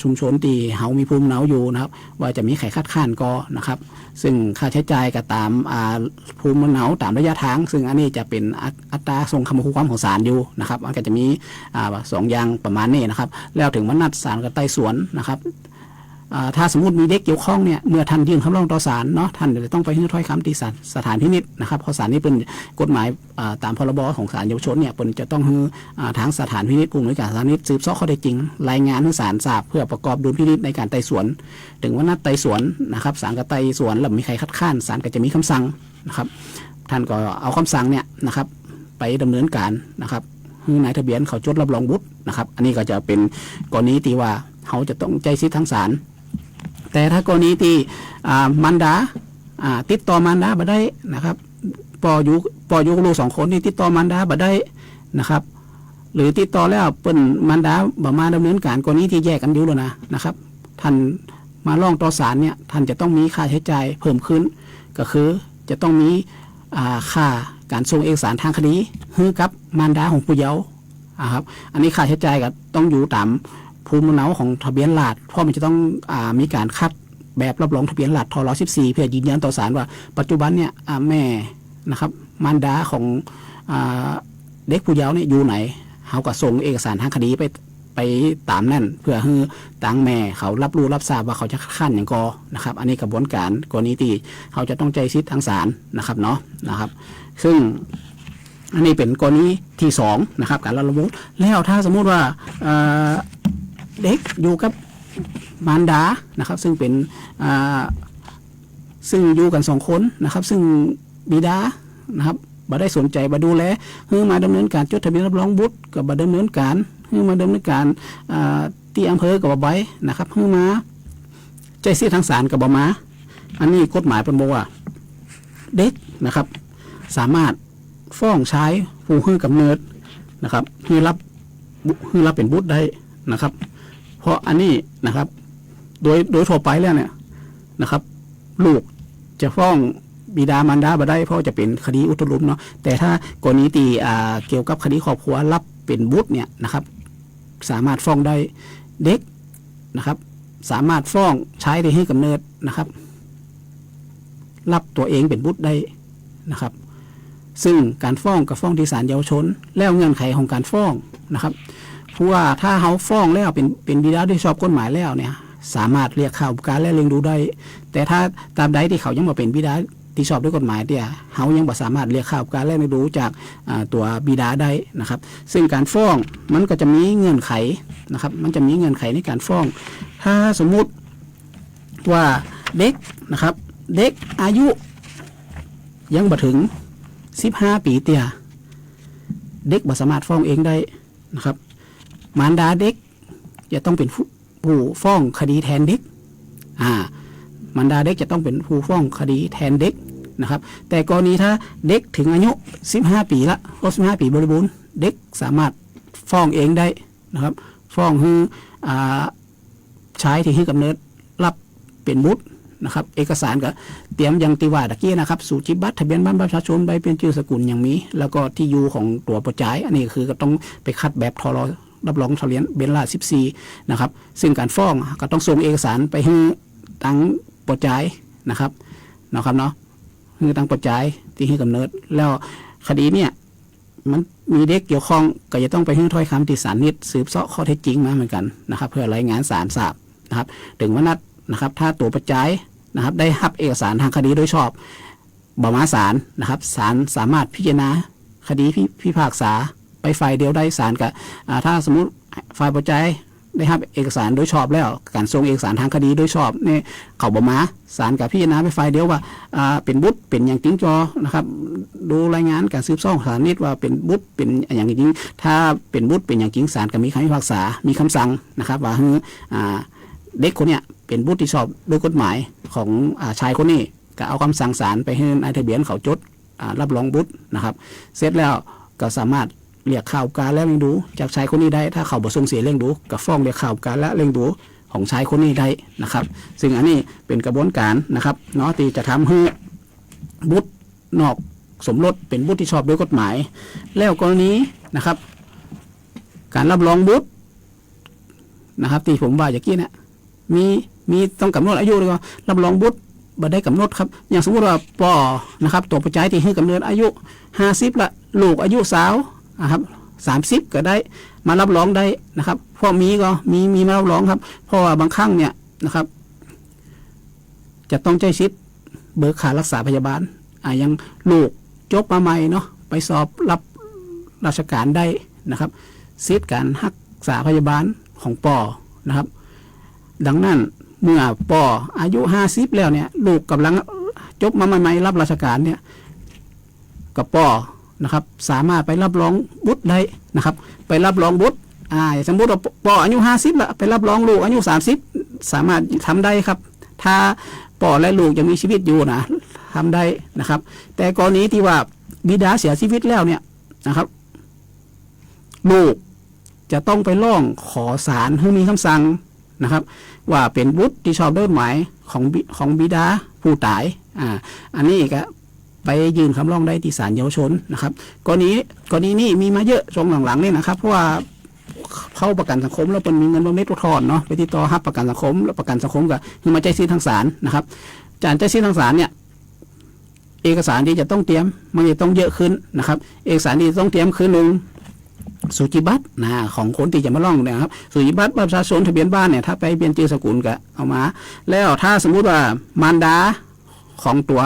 ชุมชนที่เฮามีภูมิลำเนาอยู่นะครับว่าจะมีไขคัดค้านก็นะครับซึ่งค่าใช้จ่ายก็ตามภูมิลำเนาตามระยะทางซึ่งอันนี้จะเป็นอัตราทรงคำความของศาลอยู่นะครับมันก็จะมี2อย่างประมาณนี้นะครับแล้วถึงวันนัดศาลก็ไต่สวนนะครับถ้าสมมติมีเด็กเกี่ยวข้องเนี่ยเมื่อท่านยื่นคำร้องต่อศาลเนาะท่านจะต้องไปยื่นถ้อยคำที่สถานพินิจนะครับเพราะศาลนี้เป็นกฎหมายตามพรบของศาลเยาวชนเนี่ยเป็นจะต้องให้ทางสถานพินิจผู้อำนวยการสถานพินิจสืบเสาะข้อเท็จจริงรายงานให้ศาลทราบเพื่อประกอบดุลพินิจในการไต่สวนถึงวันนัดไต่สวนนะครับศาลก็ไต่สวนแล้วมีใครคัดค้านศาลก็จะมีคำสั่งนะครับท่านก็เอาคำสั่งเนี่ยนะครับไปดำเนินการนะครับให้นายทะเบียนเขาจดรับรองบุตรนะครับอันนี้ก็จะเป็นกรณีที่ว่าเขาจะต้องใจสิทธิทางศาลแต่ถ้ากรณีที่มารดาติดต่อมารดาบ่ได้นะครับปออยู่ลูก2คนที่ติดต่อมารดาบ่ได้นะครับหรือติดต่อแล้วเปิ้นมารดาบ่มาดำเนินการกรณีที่แยกกันอยู่แล้วนะครับท่านมาร้องต่อศาลเนี่ยท่านจะต้องมีค่าใช้จ่ายเพิ่มขึ้นก็คือจะต้องมีค่าการส่งเอกสารทางคดีให้กับมารดาของผู้เยาว์ครับอันนี้ค่าใช้จ่ายก็ต้องอยู่ตามภูมิลำเนาของทะเบียนราษฎร์เพราะมันจะต้องมีการคัดแบบรับรองทะเบียนราษฎร์ทร14เพื่อยืนยันต่อศาลว่าปัจจุบันเนี่ยแม่นะครับมารดาของเด็กผู้เยาว์เนี่ยอยู่ไหนเขาก็ส่งเอกสารทางคดีไปตามนั่นเพื่อให้ต่างแม่เขารับรู้รับทราบว่าเขาจะขั้นอย่างกอนะครับอันนี้กระบวนการกรณีที่เขาจะต้องใจสิทธิทางศาลนะครับเนาะนะครับซึ่งอันนี้เป็นกรณีที่2นะครับการรับรู้แล้วถ้าสมมุติว่าเด็กอยู่กับมารดานะครับซึ่งเป็นซึ่งอยู่กัน2คนนะครับซึ่งบิดานะครับบ่ได้สนใจบ่ดูแลให้มาดำเนินการจดทะเบียนรับรองบุตรกับบ่ดำเนินการให้มาดำเนินการที่อำเภอกับบ่ไปนะครับให้มาใจสิทธิทางศาลกับบ่มาอันนี้กฎหมายเพิ่นบอกว่าเด็กนะครับสามารถฟ้องใช้ผู้ให้กำเนิดนะครับให้รับเป็นบุตรได้นะครับเพราะอันนี้นะครับโดยทั่วไปแล้วเนี่ยนะครับลูกจะฟ้องบิดามารดาบ่ได้เพราะจะเป็นคดีอุทลุมเนาะแต่ถ้ากรณีที่เกี่ยวกับคดีครอบครัวรับเป็นบุตรเนี่ยนะครับสามารถฟ้องได้เด็กนะครับสามารถฟ้องใช้ได้ให้กำเนิดนะครับรับตัวเองเป็นบุตรได้นะครับซึ่งการฟ้องกับฟ้องที่ศาลเยาวชนแล้วเงื่อนไขของการฟ้องนะครับเพราะว่าถ้าเขาฟ้องแล้วเป็นบิดาที่ชอบกฎหมายแล้วเนี่ยสามารถเรียกเข้าการและเลี้ยงดูได้แต่ถ้าตามใดที่เขายังบ่เป็นบิดาที่ชอบด้วยกฎหมายเนี่ยเขายังบ่สามารถเรียกเข้าการและเลี้ยงดูจากตัวบิดาได้นะครับซึ่งการฟ้องมันก็จะมีเงื่อนไขนะครับมันจะมีเงื่อนไขในการฟ้องถ้าสมมุติ ว่าเด็กนะครับเด็กอายุยังบ่ถึง15 ปีเตียเด็กบ่สามารถฟ้องเองได้นะครับมารดาเด็กจะต้องเป็นผู้ฟ้องคดีแทนเด็กมารดาเด็กจะต้องเป็นผู้ฟ้องคดีแทนเด็กนะครับแต่กรณีถ้าเด็กถึงอายุ15 ปีละ15 ปีบริบูรณ์เด็กสามารถฟ้องเองได้นะครับฟ้องให้ชายที่ให้กำเนิดรับเป็นบุตรนะครับเอกสารก็เตรียมอย่างติว่าตะกี้นะครับสูจิบัตรทะเบียนบ้านประชาชนใบเป็นชื่อสกุลอย่างมีแล้วก็ที่อยู่ของตัวประจายอันนี้คือก็ต้องไปคัดแบบทรรับรองทะเบียนเบลล่า14นะครับซึ่งการฟ้องก็ต้องส่งเอกสารไปให้ตั้งประจายนะครับเนาะให้ตั้งประจายที่ให้กำเนิดแล้วคดีเนี่ยมันมีเด็กเกี่ยวข้องก็จะต้องไปให้ถ้อยคำที่ศาลนิดสืบเสาะข้อเท็จจริงมาเหมือนกันนะครับเพื่อรายงานศาลทราบนะครับถึงวันนัดนะครับถ้าตัวประจายนะครับได้รับเอกสารทางคดีโดยชอบบ่มาศาลนะครับศาลสามารถพิจารณาคดีพิพากษาไปฝ่ายเดียวได้ศาลกับถ้าสมมุติฝ่ายประจายได้รับเอกสารโดยชอบแล้วการส่งเอกสารทางคดีโดยชอบเนี่ยเขาบ่มาศาลกับพิจารณาไปฝ่ายเดียวว่าเป็นบุตรเป็นอย่างจริงจอนะครับดูรายงานการสืบสวนศาลนิดว่าเป็นบุตรเป็นอย่างจริงถ้าเป็นบุตรเป็นอย่างจริงศาลก็มีคำพิพากษามีคำสั่งนะครับว่าเด็กคนเนี้ยเป็นบุตรที่ชอบโดยกฎหมายของชายคนนี้ก็เอาคำสั่งศาลไปให้นายทะเบียนเขาจดรับรองบุตรนะครับเสร็จแล้วก็สามารถเรียกข่าวการและเลี้ยงดูจากชายคนนี้ได้ถ้าเขาบ่ส่งเสียเลี้ยงดูก็ฟ้องเรียกข่าวการและเลี้ยงดูของชายคนนี้ได้นะครับซึ่งอันนี้เป็นกระบวนการนะครับเนาะที่จะทำให้บุตรนอกสมรสเป็นบุตรที่ชอบด้วยกฎหมายแล้วกรณีนะครับการรับรองบุตรนะครับที่ผมว่าอย่างกี้เนี่ยมีต้องกำหนดอายุเลยก็รับรองบุตรบ่ได้กำหนดครับอย่างสมมติว่าปอนะครับตัวประจายที่ให้กำเนิดอายุ50ละลูกอายุสาวนะครับ30ก็ได้มารับรองได้นะครับพอมีก็มีมารับรองครับเพราะว่าบางครั้งเนี่ยนะครับจะต้องใจชิดเบิกค่ารักษาพยาบาลยังลูกจบมาใหม่เนาะไปสอบรับราชการได้นะครับสิทธิ์การรักษาพยาบาลของปอนะครับดังนั้นเมื่อปออายุ50แล้วเนี่ยลูกกำลังจบมาใหม่ๆรับราชการเนี่ยกับปอนะครับสามารถไปรับรองบุตรได้นะครับไปรับรองบุตรสมมติว่าปออายุ50ละไปรับรองลูกอายุ30สามารถทำได้ครับถ้าปอและลูกยังมีชีวิตอยู่นะทำได้นะครับแต่กรณีที่ว่าบิดาเสียชีวิตแล้วเนี่ยนะครับลูกจะต้องไปร้องขอศาลให้มีคำสั่งนะครับว่าเป็นบุตรที่ชอบด้วยกฎหมายของบิดาผู้ตายอันนี้ก็ไปยื่นคำร้องได้ที่ศาลเยาวชนนะครับกรณีนี้มีมาเยอะช่วงหลังๆนี่นะครับเพราะว่าเข้าประกันสังคมแล้วเป็นมีเงินบำเหน็จทอนเนาะไปติดต่อรับประกันสังคมแล้วประกันสังคมก็คือมาใจซีทางศาลนะครับการใจซีทางศาลเนี่ยเอกสารที่จะต้องเตรียมมันจะต้องเยอะขึ้นนะครับเอกสารที่ต้องเตรียมคือหนึ่งสูจิบัตรของคนที่จะมาร้องนะครับสูจิบัตรประชาชนทะเบียนบ้านเนี่ยถ้าไปเปลี่ยนชื่อสกุลก็เอามาแล้วถ้าสมมุติว่ามารดาของตัว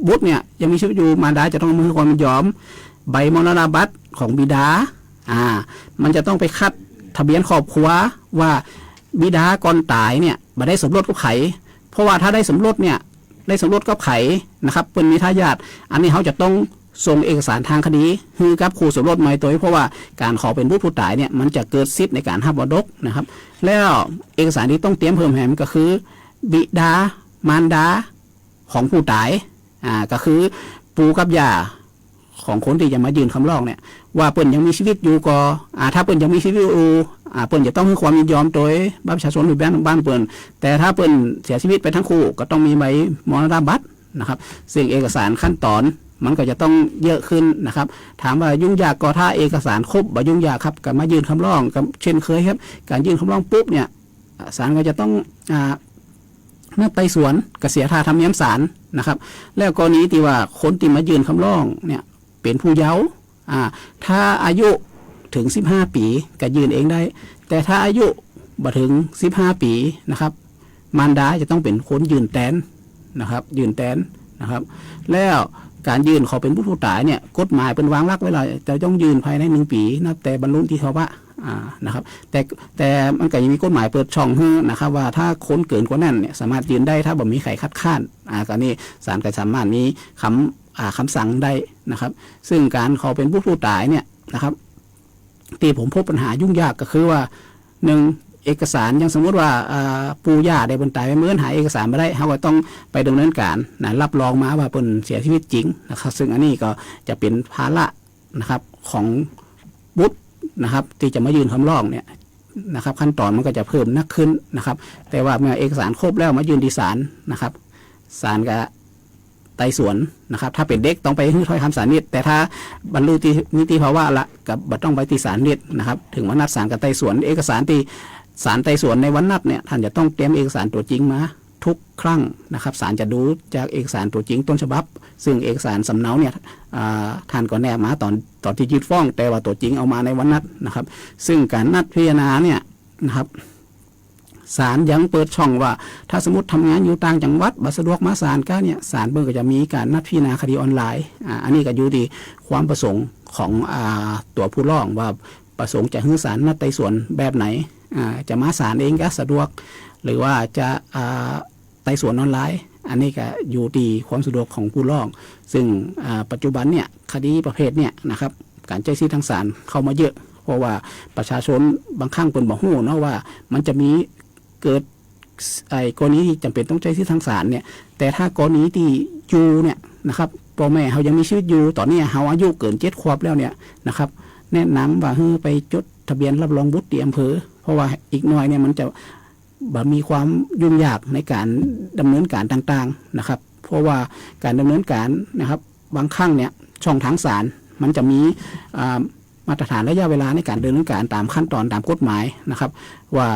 บุตรเนี่ยยังมีชีวิตอยู่มารดาจะต้องมือความยินยอมใบมรณบัตรของบิดามันจะต้องไปคัดทะเบียนครอบครัวว่าบิดาก่อนตายเนี่ยบ่ได้สมรสกับไผเพราะว่าถ้าได้สมรสเนี่ยได้สมรสกับไผนะครับเป็นมีทายาทอันนี้เขาจะต้องส่งเอกสารทางคดีให้กับคู่สมรสใหม่ตัวเพราะว่าการขอเป็นบุตรผู้ตายเนี่ยมันจะเกิดสิทธิ์ในการรับมรดกนะครับแล้วเอกสารที่ต้องเตรียมเพิ่มแถมก็คือบิดามารดาของผู้ตายก็คือปู่กับย่าของคนที่จะมายื่นคำร้องเนี่ยว่าเปิ้นยังมีชีวิตอยู่ก็ถ้าเปิ้นยังมีชีวิตอยู่เปิ้นจะต้องให้ความยินยอมโดยบัตรประชาชนหรือบ้านเปิ้นแต่ถ้าเปิ้นเสียชีวิตไปทั้งคู่ก็ต้องมีใบมรณบัตรนะครับซึ่งเอกสารขั้นตอนมันก็จะต้องเยอะขึ้นนะครับถามว่ายุ่งยากก็ถ้าเอกสารครบบ่ยุ่งยากครับก็มายื่นคำร้องกับเช่นเคยครับการยื่นคำร้องปุ๊บเนี่ยศาลก็จะต้องเมื่อไต่สวนก็เสียค่าธรรมเนียมศาลนะครับแล้วกรณีที่ว่าคนที่มายื่นคำร้องเนี่ยเป็นผู้เยาว์ถ้าอายุถึง15ปีก็ยื่นเองได้แต่ถ้าอายุบ่ถึง15ปีนะครับมารดาจะต้องเป็นคนยื่นแทนนะครับยื่นแทนนะครับแล้ว การยื่นขอเป็นผู้ตายเนี่ยกฎหมายเป็นวางหลักไว้เลยจะต้องยื่นภายใน1 ปีนับแต่บรรลุนิติภาวะนะครับแต่มันก็ยังมีกฎหมายเปิดช่องให้นะครับว่าถ้าคนเกินกว่านั้นเนี่ยสามารถยื่นได้ถ้าบ่มีใครคัดค้านก็นี่ศาลก็สามารถมีคำสั่งได้นะครับซึ่งการขอเป็นผู้ตายเนี่ยนะครับที่ผมพบปัญหายุ่งยากก็คือว่า1เอกสารอย่างสมมติว่าปู่ย่าได้บนตายไปเมื่อหาเอกสารไม่ได้เขาก็ต้องไปดำเนินการรับรองมาว่าเป็นเสียชีวิตจริงนะครับซึ่งอันนี้ก็จะเป็นภาระนะครับของบุตรนะครับที่จะมายื่นคำร้องเนี่ยนะครับขั้นตอนมันก็จะเพิ่มนักขึ้นนะครับแต่ว่าเมื่อเอกสารครบแล้วมายื่นที่ศาลนะครับศาลก็ไต่สวนนะครับถ้าเป็นเด็กต้องไปที่ถ้อยคำศาลนิดแต่ถ้าบรรลุนิติภาวะละกับบัตรต้องไปที่ศาลนิดนะครับถึงวันนัดศาลกับไต่สวนเอกสารที่ศาลไต่สวนในวันนัดเนี่ยท่านจะต้องเตรียมเอกสารตัวจริงมาทุกครั้งนะครับศาลจะดูจากเอกสารตัวจริงต้นฉบับซึ่งเอกสารสำเนาเนี่ยท่านก็แนบมาตอนที่ยื่นฟ้องแต่ว่าตัวจริงเอามาในวันนัดนะครับซึ่งการนัดพิจารณาเนี่ยนะครับศาลยังเปิดช่องว่าถ้าสมมติทำงานอยู่ต่างจังหวัดบัสะดวกมาศาลก็เนี่ยศาลเบิ่งก็จะมีการนัดพิจารณาคดีออนไลน์อันนี้ก็อยู่ที่ความประสงค์ของตัวผู้ร้องว่าประสงค์จะให้ศาลนัดไต่สวนแบบไหนจะมาศาลเองก็สะดวกหรือว่าจะไต่สวนออนไลน์อันนี้ก็อยู่ที่ความสะดวกของผู้ร้องซึ่งปัจจุบันเนี่ยคดีประเภทเนี่ยนะครับการใช้สิทธิทางศาลเข้ามาเยอะเพราะว่าประชาชนบางครั้งเป็นบ่ฮู้เนาะว่ามันจะมีเกิดกรณีที่จำเป็นต้องใช้สิทธิทางศาลเนี่ยแต่ถ้ากรณีที่อยู่เนี่ยนะครับพ่อแม่เขายังมีชีวิตอยู่ตอนนี้เขาอายุเกิน7 ขวบแล้วเนี่ยนะครับแนะนำว่าให้ไปจดทะเบียนรับรองบุตรที่อำเภอเพราะว่าอีกหน่อยเนี่ยมันจะมีความยุ่งยากในการดำเนินการต่างๆนะครับเพราะว่าการดำเนินการนะครับบางครั้งเนี่ยช่องทางศาลมันจะมีมาตรฐานระยะเวลาในการดำเนินการตามขั้นตอนตามกฎหมายนะครับว่า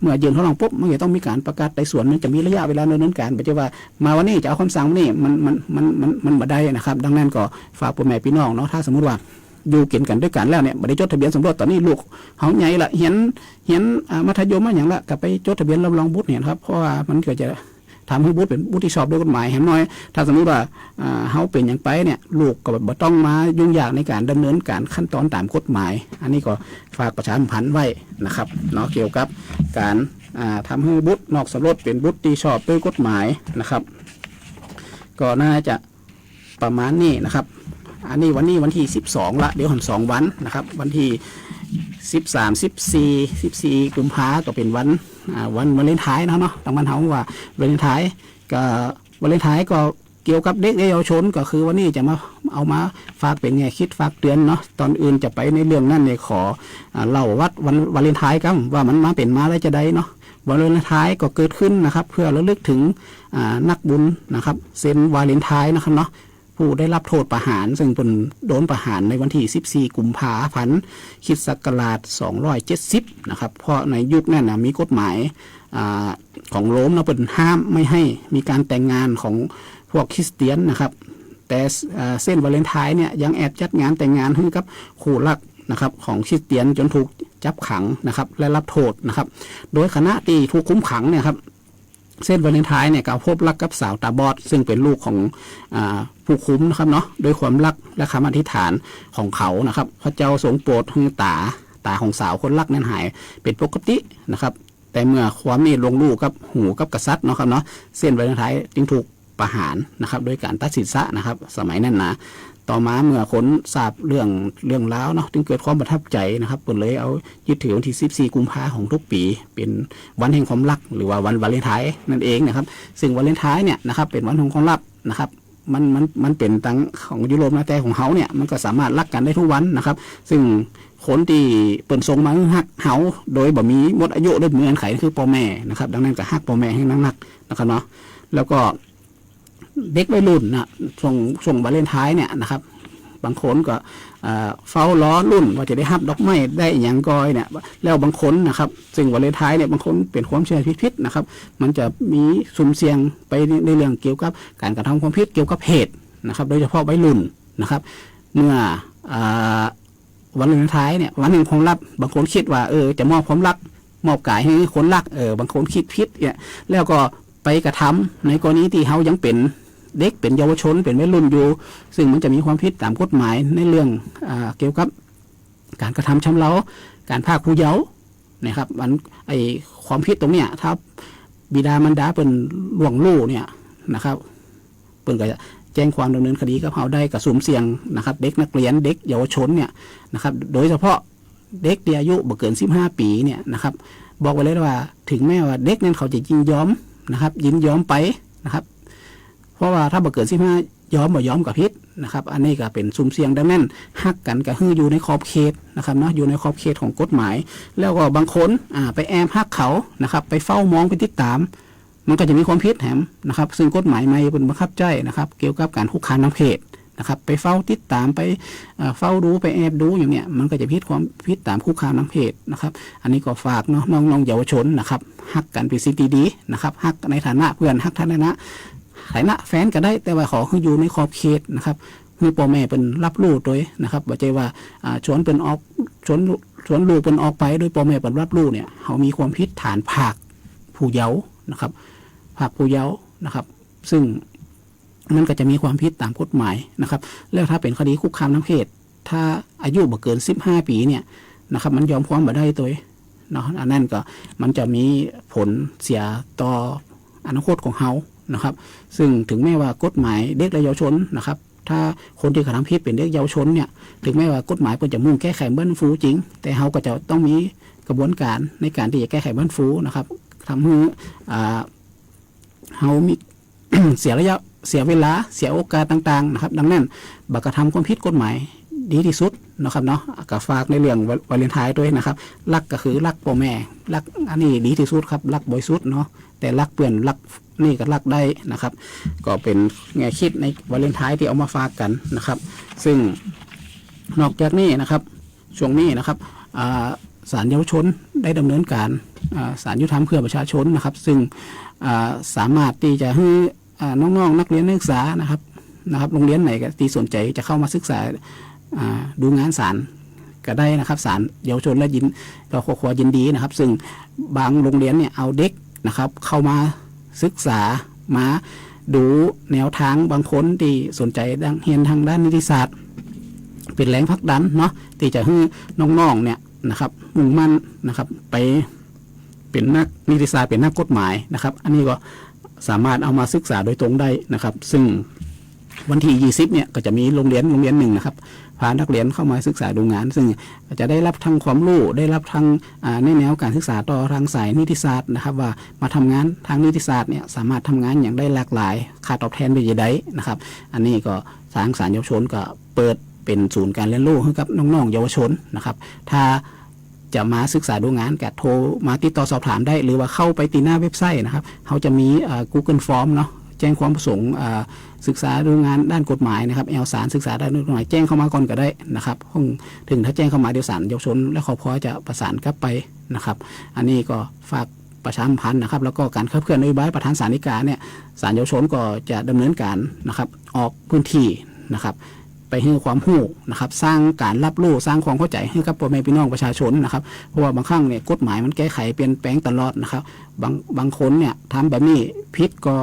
เมื่อยื่นคำร้องปุ๊บมันจะต้องมีการประกาศไต่สวนมันจะมีระยะเวลาดำเนินการไม่ใช่ว่ามาวันนี้จะเอาคำสั่งนี่มันบ่ได้นะครับดังนั้นก็ฝากพ่อแม่พี่น้องเนาะถ้าสมมติว่าอยู่กินกันด้วยกันแล้วเนี่ยไม่ได้จดทะเบียนสมรสตอนนี้ลูกเขาใหญ่ละเห็นมัธยมมาอย่างละกับไปจดทะเบียนรับรองบุตรเนี่ยครับเพราะว่ามันก็จะทำให้บุตรเป็นบุตรที่ชอบด้วยกฎหมายเห็นน้อยถ้าสมมติว่าเขาเป็นอย่างไปเนี่ยลูกก็บ่ต้องมายุ่งยากในการดำเนินการขั้นตอนตามกฎหมายอันนี้ก็ฝากประชาสัมพันธ์ไว้นะครับเนาะเกี่ยวกับการทำให้บุตรนอกสมรสเป็นบุตรที่ชอบด้วยกฎหมายนะครับก็น่าจะประมาณนี้นะครับอันนี้วันที่12ละเดี๋ยวทำ2 วันนะครับวันที่13 14 กุมภาก็เป็นวันวาเลนไทน์เนาะทางบ้านเฮาว่าวาเลนไทน์ก็วาเลนไทน์ก็เกี่ยวกับเด็กเยาวชนก็คือวันนี้จะมาเอามาฝากเป็นไงคิดฝากเตือนเนาะตอนอื่นจะไปในเรื่องนั้นเนี่ยขอเล่าวัดวันวาเลนไทน์กันว่ามันมาเป็นมาได้จะได้เนาะวาเลนไทน์ก็เกิดขึ้นนะครับเพื่อระลึกถึงนักบุญนะครับเซนวาเลนไทน์นะครับเนาะผู้ได้รับโทษประหารซึ่งเป็นโดนประหารในวันที่14 กุมภาพันธ์คริสต์ศักราช270นะครับเพราะในยุคนั้นมีกฎหมายของโรมนะเป็นห้ามไม่ให้มีการแต่งงานของพวกคริสเตียนนะครับแต่เส้นวาเลนไทน์เนี่ยยังแอบจัดงานแต่งงานให้กับคู่รักนะครับของคริสเตียนจนถูกจับขังนะครับและรับโทษนะครับโดยคณะที่ถูกคุมขังเนี่ยครับเส้นวาเลนไทน์เนี่ยก็พบรักกับสาวตาบอดซึ่งเป็นลูกของผู้คุมนะครับเนาะโดยความรักและคำอธิษฐานของเขานะครับพระเจ้าทรงโปรดให้ตาของสาวคนรักนั้นหายเป็นปกตินะครับแต่เมื่อความนี้ลงลูกกับหูกับกษัตริย์นะครับเนาะเส้นวาเลนไทน์จึงถูกประหารนะครับโดยการตัดศีรษะนะครับสมัยนั้นนะต่อมาเมื่อคนทราบเรื่องราวเนาะจึงเกิดความประทับใจนะครับก็เลยเอายึดถือวันที่14 กุมภาพันธ์ของทุกปีเป็นวันแห่งความรักหรือว่าวันวาเลนไทน์นั่นเองนะครับซึ่งวาเลนไทน์เนี่ยนะครับเป็นวันของความรักนะครับมันเป็นต่างของยุโรปนะแต่ของเขาเนี่ยมันก็สามารถรักกันได้ทุกวันนะครับซึ่งคนที่เปิดทรงมาฮักเฮาโดยบ่มีหมดอายุด้วยเงื่อนไขคือพ่อแม่นะครับดังนั้นก็ฮักพ่อแม่ให้นักนะครับเนาะแล้วก็เด็กวัยรุ่นนะช่วงวาเลนไทน์เนี่ยนะครับบางคนก็เฝ้ารอรุ่นว่าจะได้ฮับดอกไม้ได้อย่างกอยเนี่ยแล้วบางคนนะครับซึ่งวาเลนไทน์เนี่ยบางคนเป็นความเชื่อผิดๆนะครับมันจะมีสุ่มเสี่ยงไปในเรื่องเกี่ยวกับการกระทำความผิดเกี่ยวกับเพศนะครับโดยเฉพาะวัยรุ่นนะครับเมื่อวันวาเลนไทน์เนี่ยวันหนึ่งความรักบางคนคิดว่าจะมอบความรักมอบกายให้คนรักบางคนคิดผิดเนี่ยแล้วก็ไปกระทำในกรณีที่เขายังเป็น เด็กเป็นเยาวชนเป็นวัยรุ่นอยู่ซึ่งมันจะมีความผิดตามกฎหมายในเรื่องเกี่ยวกับการกระทำชำเราการพรากผู้เยาว์นะครับมันไอความผิดตรงเนี้ยถ้าบิดามารดาเป็นล่วงลูกเนี่ยนะครับเปิ้นก็จะแจ้งความดำเนินคดีกับเขาได้กับสุ่มเสี่ยงนะครับเด็กนักเรียนเด็กเยาวชนเนี่ยนะครับโดยเฉพาะเด็กที่อายุบ่เกิน15 ปีเนี่ยนะครับบอกไว้เลยว่าถึงแม้ว่าเด็กนั้นเขาจะยินยอมนะครับยินยอมไปนะครับเพราะว่าถ้าบ่เกิน15ยอมบ่ยอมกับพิษนะครับอันนี้ก็เป็นสุ่มเสี่ยงดังนั้นฮักกันก็คืออยู่ในขอบเขตนะครับเนาะอยู่ในขอบเขตของกฎหมายแล้วก็บางคนไปแอบฮักเขานะครับไปเฝ้ามองไปติดตามมันก็จะมีความผิดแถมนะครับซึ่งกฎหมายใหม่เป็นบังคับใช้นะครับเกี่ยวกับการคุกคามทางเพศนะครับไปเฝ้าติดตามไปเฝ้าดูไปแอบดูอย่างเนี้ยมันก็จะผิดความผิดตามคุกคามทางเพศนะครับอันนี้ก็ฝากเนาะน้องๆเยาวชนนะครับฮักกันเป็นสิ่งดีๆนะครับฮักในฐานะเพื่อนฮักฐานะแฟนก็ได้แต่ว่าขอให้อยู่ในขอบเขตนะครับคือพ่อแม่เป็นรับรู้โดยนะครับบ่ใจว่าชวนเป็นออกชวนลูกเป็นออกไปโดยพ่อแม่เป็นรับรู้เนี่ยเขามีความผิดฐานพรากผู้เยาว์นะครับพรากผู้เยาว์นะครับซึ่งมันก็จะมีความผิดตามกฎหมายนะครับแล้วถ้าเป็นคดีคุกคามทางเพศถ้าอายุบ่เกิน15 ปีเนี่ยนะครับมันยอมความบ่ได้ตัวเนาะอันนั้นก็มันจะมีผลเสียต่ออนาคตของเฮานะครับซึ่งถึงแม้ว่ากฎหมายเด็กและเยาวชนนะครับถ้าคนที่กระทำผิดเป็นเด็กเยาวชนเนี่ยถึงแม้ว่ากฎหมายเพิ่นจะมุ่งแก้ไขเบิ้ลฟูจริงแต่เฮาก็จะต้องมีกระบวนการในการที่จะแก้ไขเบิ้ลฟูนะครับทำให้เฮามี เสียเวลาเสียโอกาสต่างๆนะครับดังนั้นบักกระทำความผิดกฎหมายดีที่สุดนะครับเนาะก็ฝากในเรื่องวาเลนไทน์ด้วยนะครับรักก็คือรักพ่อแม่รักอันนี้ดีที่สุดครับรักบริสุทธิ์เนาะแต่รักเปื่อนรักนี่ก็รักได้นะครับก็เป็นแง่คิดในวาเลนไทน์ที่เอามาฝากกันนะครับซึ่งนอกจากนี้นะครับช่วงนี้นะครับศาลเยาวชนได้ดำเนินการศาลยุติธรรมเพื่อประชาชนนะครับซึ่งสามารถที่จะให้น้องๆนักเรียนนักศึกษานะครับโรงเรียนไหนก็ที่สนใจจะเข้ามาศึกษาดูงานศาลก็ได้นะครับศาลเยาวชนและเราขอยินดีนะครับซึ่งบางโรงเรียนเนี่ยเอาเด็กนะครับเข้ามาศึกษามาดูแนวทางบางคนที่สนใจเรียนทางด้านนิติศาสตร์เป็นแรงผลักดันเนาะที่จะให้น้องๆเนี่ยนะครับมุ่งมั่นนะครับไปเป็นนักนิติศาสตร์เป็นนักกฎหมายนะครับอันนี้ก็สามารถเอามาศึกษาโดยตรงได้นะครับซึ่งวันที่20เนี่ยก็จะมีโรงเรียนหนึ่งนะครับพานักเรียนเข้ามาศึกษาดูงานซึ่งจะได้รับทั้งความรู้ได้รับทั้งในแนวการศึกษาต่อทางสายนิติศาสตร์นะครับว่ามาทำงานทางนิติศาสตร์เนี่ยสามารถทำงานอย่างได้หลากหลายค่าตอบแทนเป็นยังไงนะครับอันนี้ก็ทางศาลเยาวชนก็เปิดเป็นศูนย์การเรียนรู้ให้กับน้องๆเยาวชนนะครับถ้าจะมาศึกษาดูงานก็โทรมาติดต่อสอบถามได้หรือว่าเข้าไปตีหน้าเว็บไซต์นะครับเขาจะมี Google Form เนาะแจ้งความประสงค์ศึกษาดูงานด้านกฎหมายนะครับศาลศึกษาด้านกฎหมายแจ้งเข้ามาก่อนก็ได้นะครับถึงถ้าแจ้งเข้ามาเดี๋ยวศาลเยาวชนและครอบครัวจะประสานกลับไปนะครับอันนี้ก็ฝากประชาสัมพันธ์นะครับแล้วก็การขับเคลื่อนนโยบายประธานศาลฎีกาเนี่ยศาลเยาวชนก็จะดำเนินการนะครับออกพื้นที่นะครับไปให้ความรู้นะครับสร้างการรับรู้สร้างความเข้าใจให้กับพ่อแม่พี่น้องประชาชนนะครับเพราะว่าบางครั้งเนี่ยกฎหมายมันแก้ไขเปลี่ยนแปลงตลอดนะครับบางคนเนี่ยทำแบบนี้ผิดก็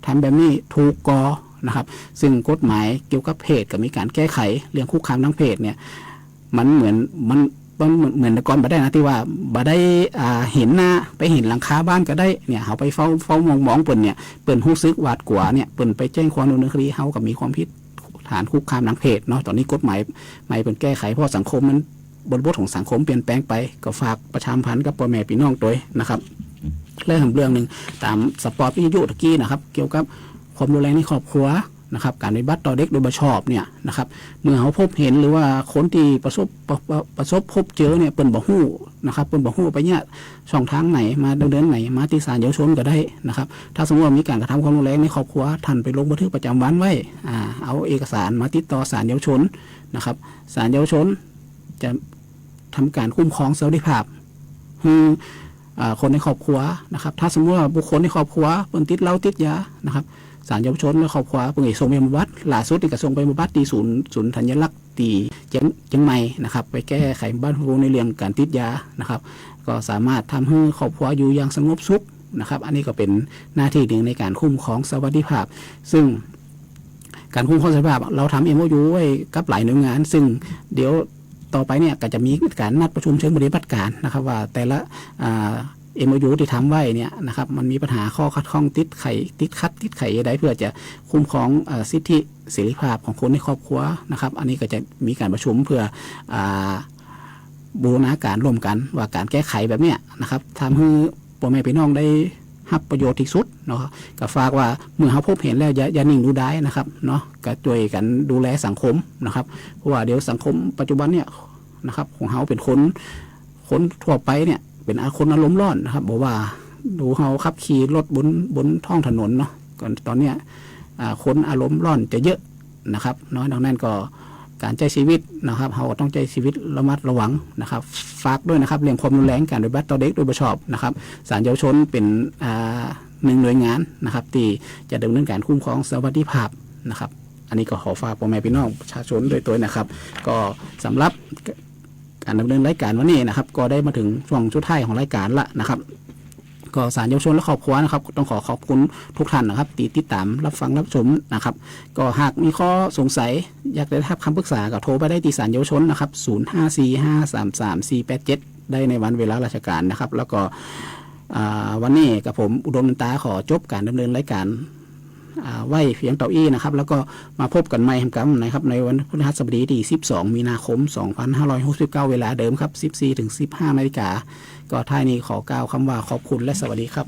ทำแบบนี้ถูกก็นะครับซึ่งกฎหมายเกี่ยวกับเพศก็มีการแก้ไขเรื่องคุกคามทางเพศเนี่ยมันเหมือนแต่ก่อนบ่ได้นะที่ว่าบ่ได้เห็นหน้าไปเห็นหลังคาบ้านก็ได้เนี่ยเขาไปเฝ้ามองเปิ่นเนี่ยเปิ่นรู้สึกหวาดกลัวเนี่ยเปิ่นไปแจ้งความดำเนินคดีเขากับมีความผิดฐานคุกคามทางเพศเนาะตอนนี้กฎหมายใหม่เป็นแก้ไขเพราะสังคมมันบริบทของสังคมเปลี่ยนแปลงไปก็ฝากประชาสัมพันธ์กับพ่อแม่พี่น้องด้วยนะครับเรื่องหนึ่งตามสปอร์ตวิทยุตะกี้นะครับเกี่ยวกับความรุนแรงในครอบครัวนะครับการปฏิบัติต่อเด็กโดยบ่ชอบเนี่ยนะครับเมื่อเขาพบเห็นหรือว่าคนที่ประสบพบเจอเนี่ยเปิ้นบ่ฮู้นะครับเปิ้นบ่ฮู้ไปเนี่ยช่องทางไหนมาดำเนินไหนมาที่ศาลเยาวชนก็ได้นะครับถ้าสมมติว่ามีการกระทำความรุนแรงในครอบครัวท่านไปลงบันทึกประจำวันไว้เอาเอกสารมาติดต่อศาลเยาวชนนะครับศาลเยาวชนจะทำการคุ้มครองสวัสดิภาพคนในครอบครัวนะครับถ้าสมมติว่าบุคคลในครอบครัวเปิ้นติดเหล้าติดยานะครับศาลเยาวชนและครอบครัวเพิ่งส่งไปบำบัดล่าสุดนี่ก็ส่งไปบำบัดที่ศูนย์ธัญลักษณ์ที่เชียงใหม่นะครับไปแก้ไขบ้านในเรื่องการติดยานะครับก็สามารถทำให้ครอบครัวอยู่อย่างสงบสุขนะครับอันนี้ก็เป็นหน้าที่หนึ่งในการคุ้มครองสวัสดิภาพซึ่ง การคุ้มครองสันติภาพเราทำ MOU ไว้กับหลายหน่วยงาน ซึ่งเดี๋ยวต่อไปเนี่ยก็จะมีการนัดประชุมเชิงปฏิบัติการนะครับว่าแต่ละMOU ที่ทำไว้เนี่ยนะครับมันมีปัญหาข้อขัดข้องติดไขใดเพื่อจะคุ้มครองสิทธิเสรีภาพของคนในครอบครัวนะครับอันนี้ก็จะมีการประชุมเพื่อบูรณาการร่วมกันว่าการแก้ไขแบบเนี้ยนะครับทำให้พ่อแม่พี่น้องได้รับประโยชน์ที่สุดเนาะก็ฝากว่าเมื่อเขาพบเห็นแล้วอย่านิ่งดูได้นะครับเนาะก็ช่วยกันดูแลสังคมนะครับเพราะว่าเดี๋ยวสังคมปัจจุบันเนี่ยนะครับของเขาเป็นคนทั่วไปเนี่ยเป็นคนอารมณ์ร้อนนะครับบอกว่าดูเขาขับขี่รถบนท้องถนนเนาะก่อนตอนเนี้ยคนอารมณ์ร้อนจะเยอะนะครับน้อยดังนั้นก็การใช้ชีวิตนะครับเขาต้องใช้ชีวิตระมัดระวังนะครับฝากด้วยนะครับเรื่องความรุนแรงการโดยบัตรต่อเด็กโดยประชอบนะครับศาลเยาวชนเป็นหนึ่งหน่วยงานนะครับที่จะดำเนินการคุ้มครองสวัสดิภาพนะครับอันนี้ก็ขอฝากพ่อแม่พี่น้องประชาชนโดยตัวนะครับก็สำหรับการดำเนินรายการวันนี้นะครับก็ได้มาถึงช่วงสุดท้ายของรายการละนะครับก็ศาลเยาวชนและครอบครัวนะครับต้องขอบคุณทุกท่านนะครับติดตามรับฟังรับชมนะครับก็หากมีข้อสงสัยอยากได้รับคำปรึกษาก็โทรไปได้ที่ศาลเยาวชนนะครับ0545333487ได้ในวันเวลาราชการนะครับแล้วก็วันนี้กับผมอุดมนันตาขอจบการดำเนินรายการไหวเพียงเต่าอี้นะครับแล้วก็มาพบกันใหม่ครับนะครับในวันพฤหัสบดีที่12มีนาคม2569เวลาเดิมครับ 14-15 นาฬิกาก็ท้ายนี้ขอกล่าวคำว่าขอบคุณและสวัสดีครับ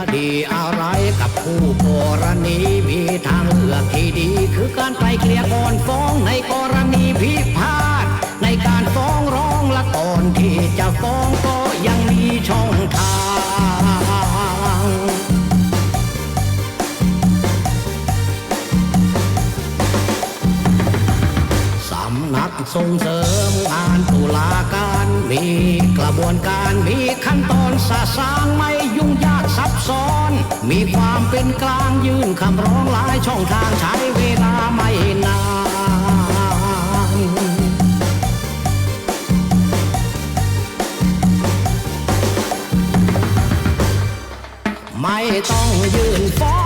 คดีอะไรกับคู่กรณีมีทางเลือกที่ดีคือการไกล่เกลี่ยก่อนฟ้องในกรณีพิพาทในการฟ้องร้องและก่อนที่จะฟ้องก็ยังมีช่องทางสำนักส่งเสริมงานตุลาการมีกระบวนการมีขั้นตอนสะสางไม่ยุ่งยากซับซ้อนมีความเป็นกลางยื่นคำร้องหลายช่องทางใช้เวลาไม่นานไม่ต้องยื่นฟ้อง